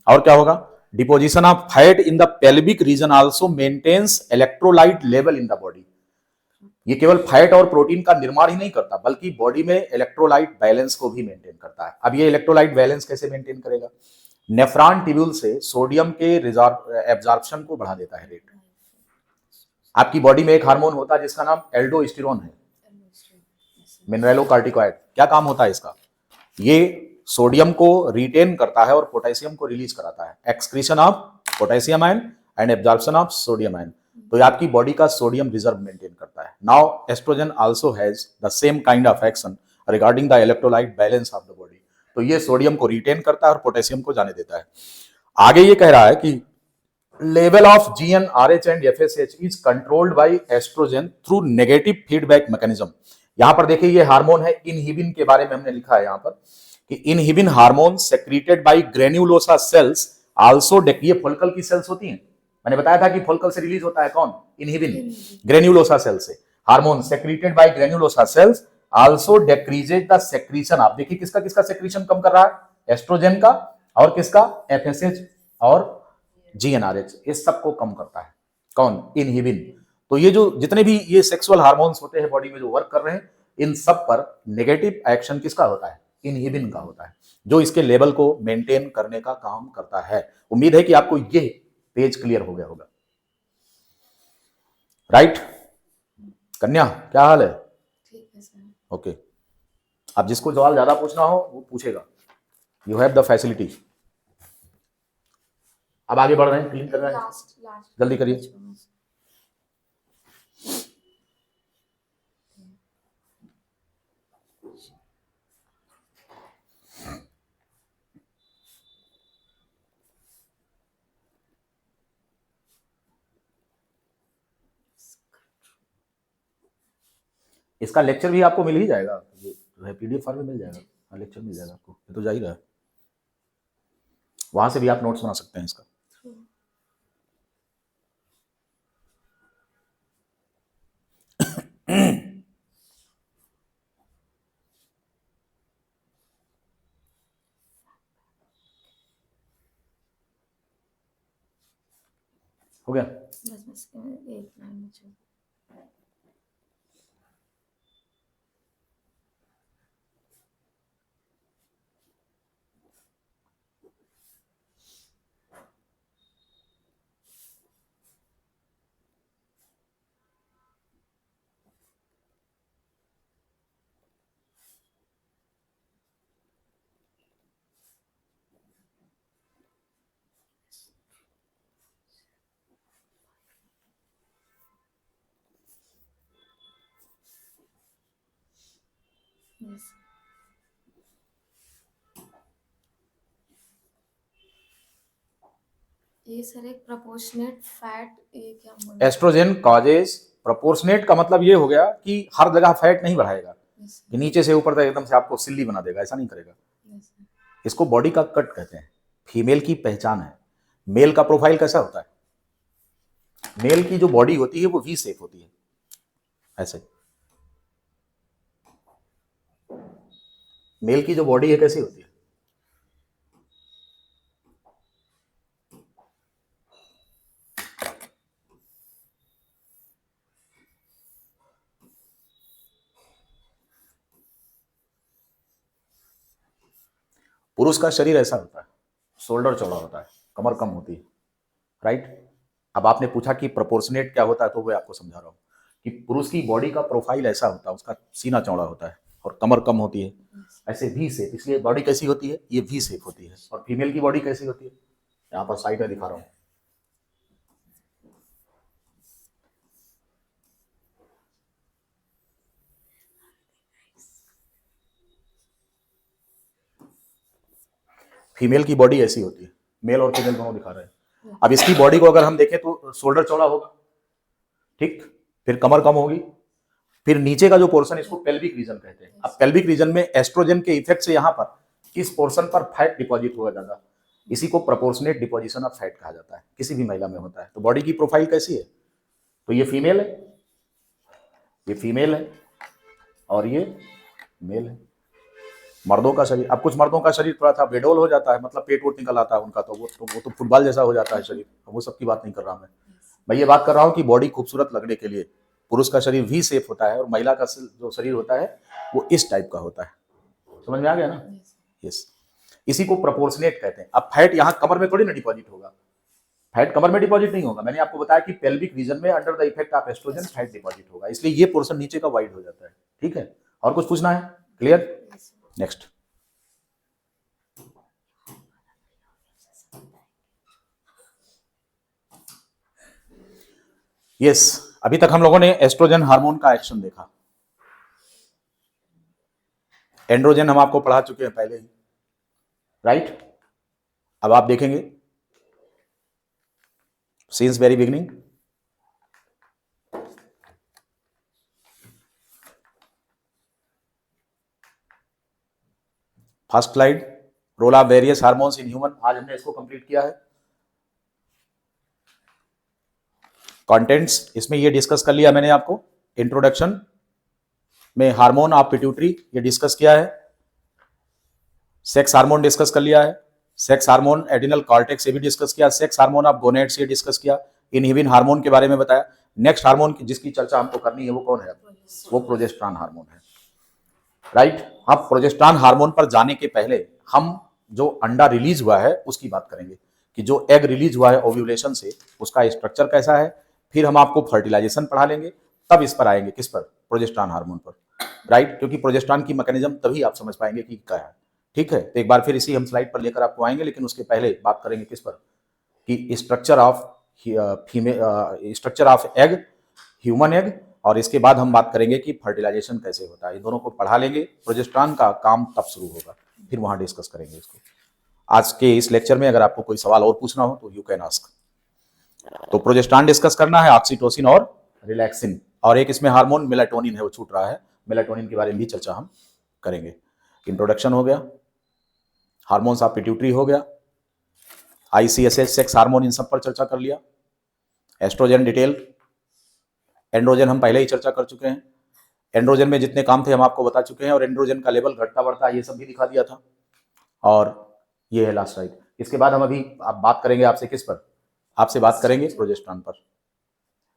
[SPEAKER 1] और क्या होगा, deposition of fat in the pelvic region also maintains electrolyte level in the body. ये केवल फैट और प्रोटीन का निर्माण ही नहीं करता बल्कि बॉडी में इलेक्ट्रोलाइट बैलेंस को भी मेंटेन करता है। अब ये इलेक्ट्रोलाइट बैलेंस कैसे मेंटेन करेगा, नेफ्रॉन ट्यूब्यूल से सोडियम के एब्जॉर्प्शन को बढ़ा देता है रेट। आपकी बॉडी में एक हार्मोन होता है जिसका नाम एल्डोस्टेरोन है, मिनरलोकार्टिकॉइड। क्या काम होता है इसका, ये सोडियम को रिटेन करता है और पोटेशियम को रिलीज कराता है, excretion of potassium ion and absorption of sodium ion. तो ये आपकी बॉडी का सोडियम रिजर्व मेंटेन करता है। Now estrogen also has the same kind of action regarding the electrolyte balance of the body. तो ये सोडियम को रिटेन करता है और पोटेशियम को जाने देता है। आगे ये कह रहा है कि level of GnRH and FSH is controlled by estrogen through negative feedback mechanism। यहां पर देखिए ये हार्मोन है इनहिबिन के बारे में हमने लिखा है यहां पर कि inhibin hormone secreted bye granulosa sales also, ये फॉलिकल की सेल्स होती हैं, मैंने बताया था कि फॉलिकल से रिलीज होता है कौन, इनहिबिन, ग्रेन्युलोसा सेल से hormone secreted bye granulosa sales also decreases the secretion. आप देखिए किसका किसका सेक्रीशन कम कर रहा है, एस्ट्रोजन का और किसका, एफएसएच और जीएनआरएच, इस सब को कम करता है कौन, इनहिबिन। तो ये जो जितने भी ये सेक्सुअल हार्मोन्स होते हैं बॉडी में जो वर्क कर रहे हैं, इन सब पर नेगेटिव एक्शन किसका होता है, इनहिबिन का होता है, जो इसके लेवल को मेंटेन करने का काम करता है। उम्मीद है कि आपको ये पेज क्लियर हो गया होगा। राइट कन्या, क्या हाल है?
[SPEAKER 2] ठीक है सर।
[SPEAKER 1] ओके, अब जिसको सवाल ज्यादा पूछना हो वो पूछेगा, यू हैव द फैसिलिटी। अब आगे बढ़ रहे हैं, क्लीन कर रहे हैं,
[SPEAKER 2] लास्ट
[SPEAKER 1] जल्दी करिए। इसका लेक्चर भी आपको मिल ही जाएगा, ये जो है पीडीएफ फाइल में मिल जाएगा, हाँ लेक्चर मिल जाएगा आपको, ये तो जा ही रहा है, वहां से भी आप नोट्स बना सकते हैं इसका। हो गया?
[SPEAKER 2] बस एक लाइन में चल। Yes. ये सर एक प्रोपोर्शनेट फैट, ये क्या बोलते हैं?
[SPEAKER 1] एस्ट्रोजन कॉजेज, प्रोपोर्शनेट का मतलब ये हो गया कि हर जगह फैट नहीं बढ़ाएगा कि नीचे से ऊपर तक एकदम से आपको सिल्ली बना देगा, ऐसा नहीं करेगा। इसको बॉडी का कट कहते हैं, फीमेल की पहचान है। मेल का प्रोफाइल कैसा होता है, मेल की जो बॉडी होती है वो वी शेप होती है, ऐसे। मेल की जो बॉडी है कैसी होती है, पुरुष का शरीर ऐसा होता है, शोल्डर चौड़ा होता है, कमर कम होती है, राइट। अब आपने पूछा कि प्रोपोर्शनेट क्या होता है, तो वो आपको समझा रहा हूं कि पुरुष की बॉडी का प्रोफाइल ऐसा होता है, उसका सीना चौड़ा होता है और कमर कम होती है, ऐसे वी शेप, इसलिए बॉडी कैसी होती है, ये वी शेप होती है। और फीमेल की बॉडी कैसी होती है, यहाँ पर साइड में दिखा रहा हूं, फीमेल की बॉडी ऐसी होती है, मेल और फीमेल दोनों दिखा रहे हैं। अब इसकी बॉडी को अगर हम देखें तो शोल्डर चौड़ा होगा, ठीक, फिर कमर कम होगी, फिर नीचे का जो पोर्शन इसको पेल्विक रीजन कहते हैं। अब पेल्विक रीजन में एस्ट्रोजन के इफेक्ट से यहाँ पर इस पोर्शन पर फैट डिपॉजिट होगा ज्यादा, इसी को प्रोपोर्शनेट डिपोजिशन ऑफ फैट कहा जाता है, किसी भी महिला में होता है। तो बॉडी की प्रोफाइल कैसी है, तो ये फीमेल है, ये फीमेल है और ये मेल है। मर्दों का शरीर, अब कुछ मर्दों का शरीर थोड़ा सा बेडोल हो जाता है, मतलब पेट वोट निकल आता है उनका, तो वो तो फुटबॉल जैसा हो जाता है शरीर, वो सबकी बात नहीं कर रहा मैं ये बात कर रहा हूँ कि बॉडी खूबसूरत लगने के लिए पुरुष का शरीर वी शेप होता है और महिला का जो शरीर होता है वो इस टाइप का होता है। समझ में आ गया ना? यस, इसी को प्रोपोर्शनेट कहते हैं। अब फैट यहाँ कमर में थोड़ी ना डिपॉजिट होगा, फैट कमर में डिपॉजिट नहीं होगा, मैंने आपको बताया कि पेल्विक रीजन में under the effect of oestrogen fat deposit होगा, इसलिए ये पोर्शन नीचे का वाइड हो जाता है। ठीक है, और कुछ पूछना है? क्लियर? नेक्स्ट। यस, अभी तक हम लोगों ने एस्ट्रोजन हार्मोन का एक्शन देखा, एंड्रोजन हम आपको पढ़ा चुके हैं पहले ही, राइट। अब आप देखेंगे since very beginning. First slide, role of various hormones in human, आज हमने इसको कंप्लीट किया है। कंटेंट्स इसमें ये डिस्कस कर लिया मैंने आपको, इंट्रोडक्शन में हार्मोन ऑफ पिट्यूटरी ये डिस्कस किया है, सेक्स हार्मोन डिस्कस कर लिया है, सेक्स हार्मोन एडिनल कॉर्टेक्स ये भी डिस्कस किया, सेक्स हार्मोन ऑफ गोनेट्स ये डिस्कस किया, इनहिबिन हार्मोन के बारे में बताया। नेक्स्ट हार्मोन जिसकी चर्चा हमको करनी है वो कौन है? वो प्रोजेस्टेरॉन हार्मोन है, राइट। अब प्रोजेस्टेरॉन हार्मोन पर जाने के पहले हम जो अंडा रिलीज हुआ है उसकी बात करेंगे कि जो एग रिलीज हुआ है ओव्यूलेशन से उसका स्ट्रक्चर कैसा है, फिर हम आपको फर्टिलाइजेशन पढ़ा लेंगे, तब इस पर आएंगे, किस पर? प्रोजेस्टेरॉन हार्मोन पर, राइट। क्योंकि प्रोजेस्टेरॉन की मैकेनिज्म तभी आप समझ पाएंगे कि क्या है, ठीक है। तो एक बार फिर इसी हम स्लाइड पर लेकर आपको आएंगे, लेकिन उसके पहले बात करेंगे किस पर? कि structure of egg, human egg, और इसके बाद हम बात करेंगे कि फर्टिलाइजेशन कैसे होता है। इन दोनों को पढ़ा लेंगे, प्रोजेस्टेरॉन का काम तब शुरू होगा, फिर वहां डिस्कस करेंगे इसको। आज के इस लेक्चर में अगर आपको कोई सवाल और पूछना हो तो यू कैन आस्क। तो प्रोजेस्टेरॉन डिस्कस करना है, ऑक्सीटोसिन और रिलैक्सिन, और एक इसमें हार्मोन मेलाटोनिन है वो छूट रहा है, मेलाटोनिन के बारे में भी चर्चा हम करेंगे। इंट्रोडक्शन हो गया, हार्मोन्स ऑफ पिट्यूटरी हो गया, ICSH सेक्स हार्मोन, इन सब पर चर्चा कर लिया। एस्ट्रोजन डिटेल, एंड्रोजन हम पहले ही चर्चा कर चुके हैं, एंड्रोजन में जितने काम थे हम आपको बता चुके हैं, और एंड्रोजन का लेवल घटता बढ़ता है ये सब भी दिखा दिया था। और ये है लास्ट स्लाइड। इसके बाद हम अभी आप बात करेंगे आपसे किस पर? आपसे बात करेंगे प्रोजेस्टेरॉन पर,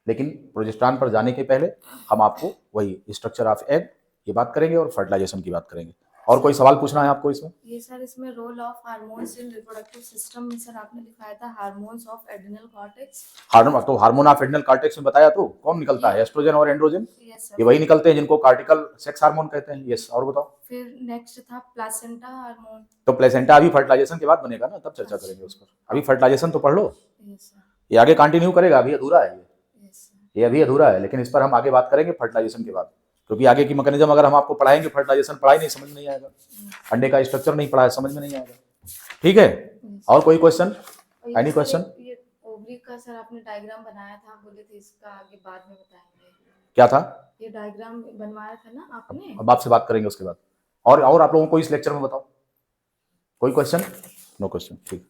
[SPEAKER 1] लेकिन प्रोजेस्टेरॉन पर जाने के पहले हम आपको वही स्ट्रक्चर ऑफ एग ये बात करेंगे और फर्टिलाइजेशन की बात करेंगे। और कोई सवाल पूछना है आपको इसमें?
[SPEAKER 2] ये सर इसमें role of hormones in reproductive system में सर आपने दिखाया था हार्मोन्स ऑफ एड्रिनल कॉर्टेक्स।
[SPEAKER 1] तो हार्मोन ऑफ एड्रिनल कॉर्टेक्स में बताया, तो कौन निकलता है? एस्ट्रोजन और एंड्रोजन,
[SPEAKER 2] यस
[SPEAKER 1] ये वही निकलते हैं जिनको कार्टिकल सेक्स हार्मोन कहते हैं। यस, और बताओ।
[SPEAKER 2] फिर नेक्स्ट था प्लासेंटा हार्मोन।
[SPEAKER 1] तो प्लेसेंटा अभी फर्टिलाइजेशन के बाद बनेगा ना, तब चर्चा करेंगे उस पर। अभी फर्टिलाइजेशन तो पढ़ लो,
[SPEAKER 2] यस सर।
[SPEAKER 1] ये आगे कंटिन्यू करेगा, अभी अधूरा है
[SPEAKER 2] यस सर।
[SPEAKER 1] ये अभी अधूरा है, लेकिन इस पर हम आगे बात करेंगे फर्टिलाइजेशन के बाद, क्योंकि आगे की मैकेनिज्म अगर हम आपको पढ़ाएंगे, फर्टिलाइजेशन पढ़ाई नहीं समझ में नहीं आएगा, अंडे का स्ट्रक्चर नहीं पढ़ा है समझ में नहीं आएगा, ठीक है। और कोई क्वेश्चन? Any question?
[SPEAKER 2] ये ओवरी का सर आपने डायग्राम बनाया था, बोले थे इसका आगे बाद में बताएंगे।
[SPEAKER 1] क्या था?
[SPEAKER 2] ये डायग्राम बनवाया था ना आपने।
[SPEAKER 1] अब आपसे बात करेंगे उसके बाद। और आप लोगों को इस लेक्चर में बताओ, कोई क्वेश्चन? नो क्वेश्चन, ठीक।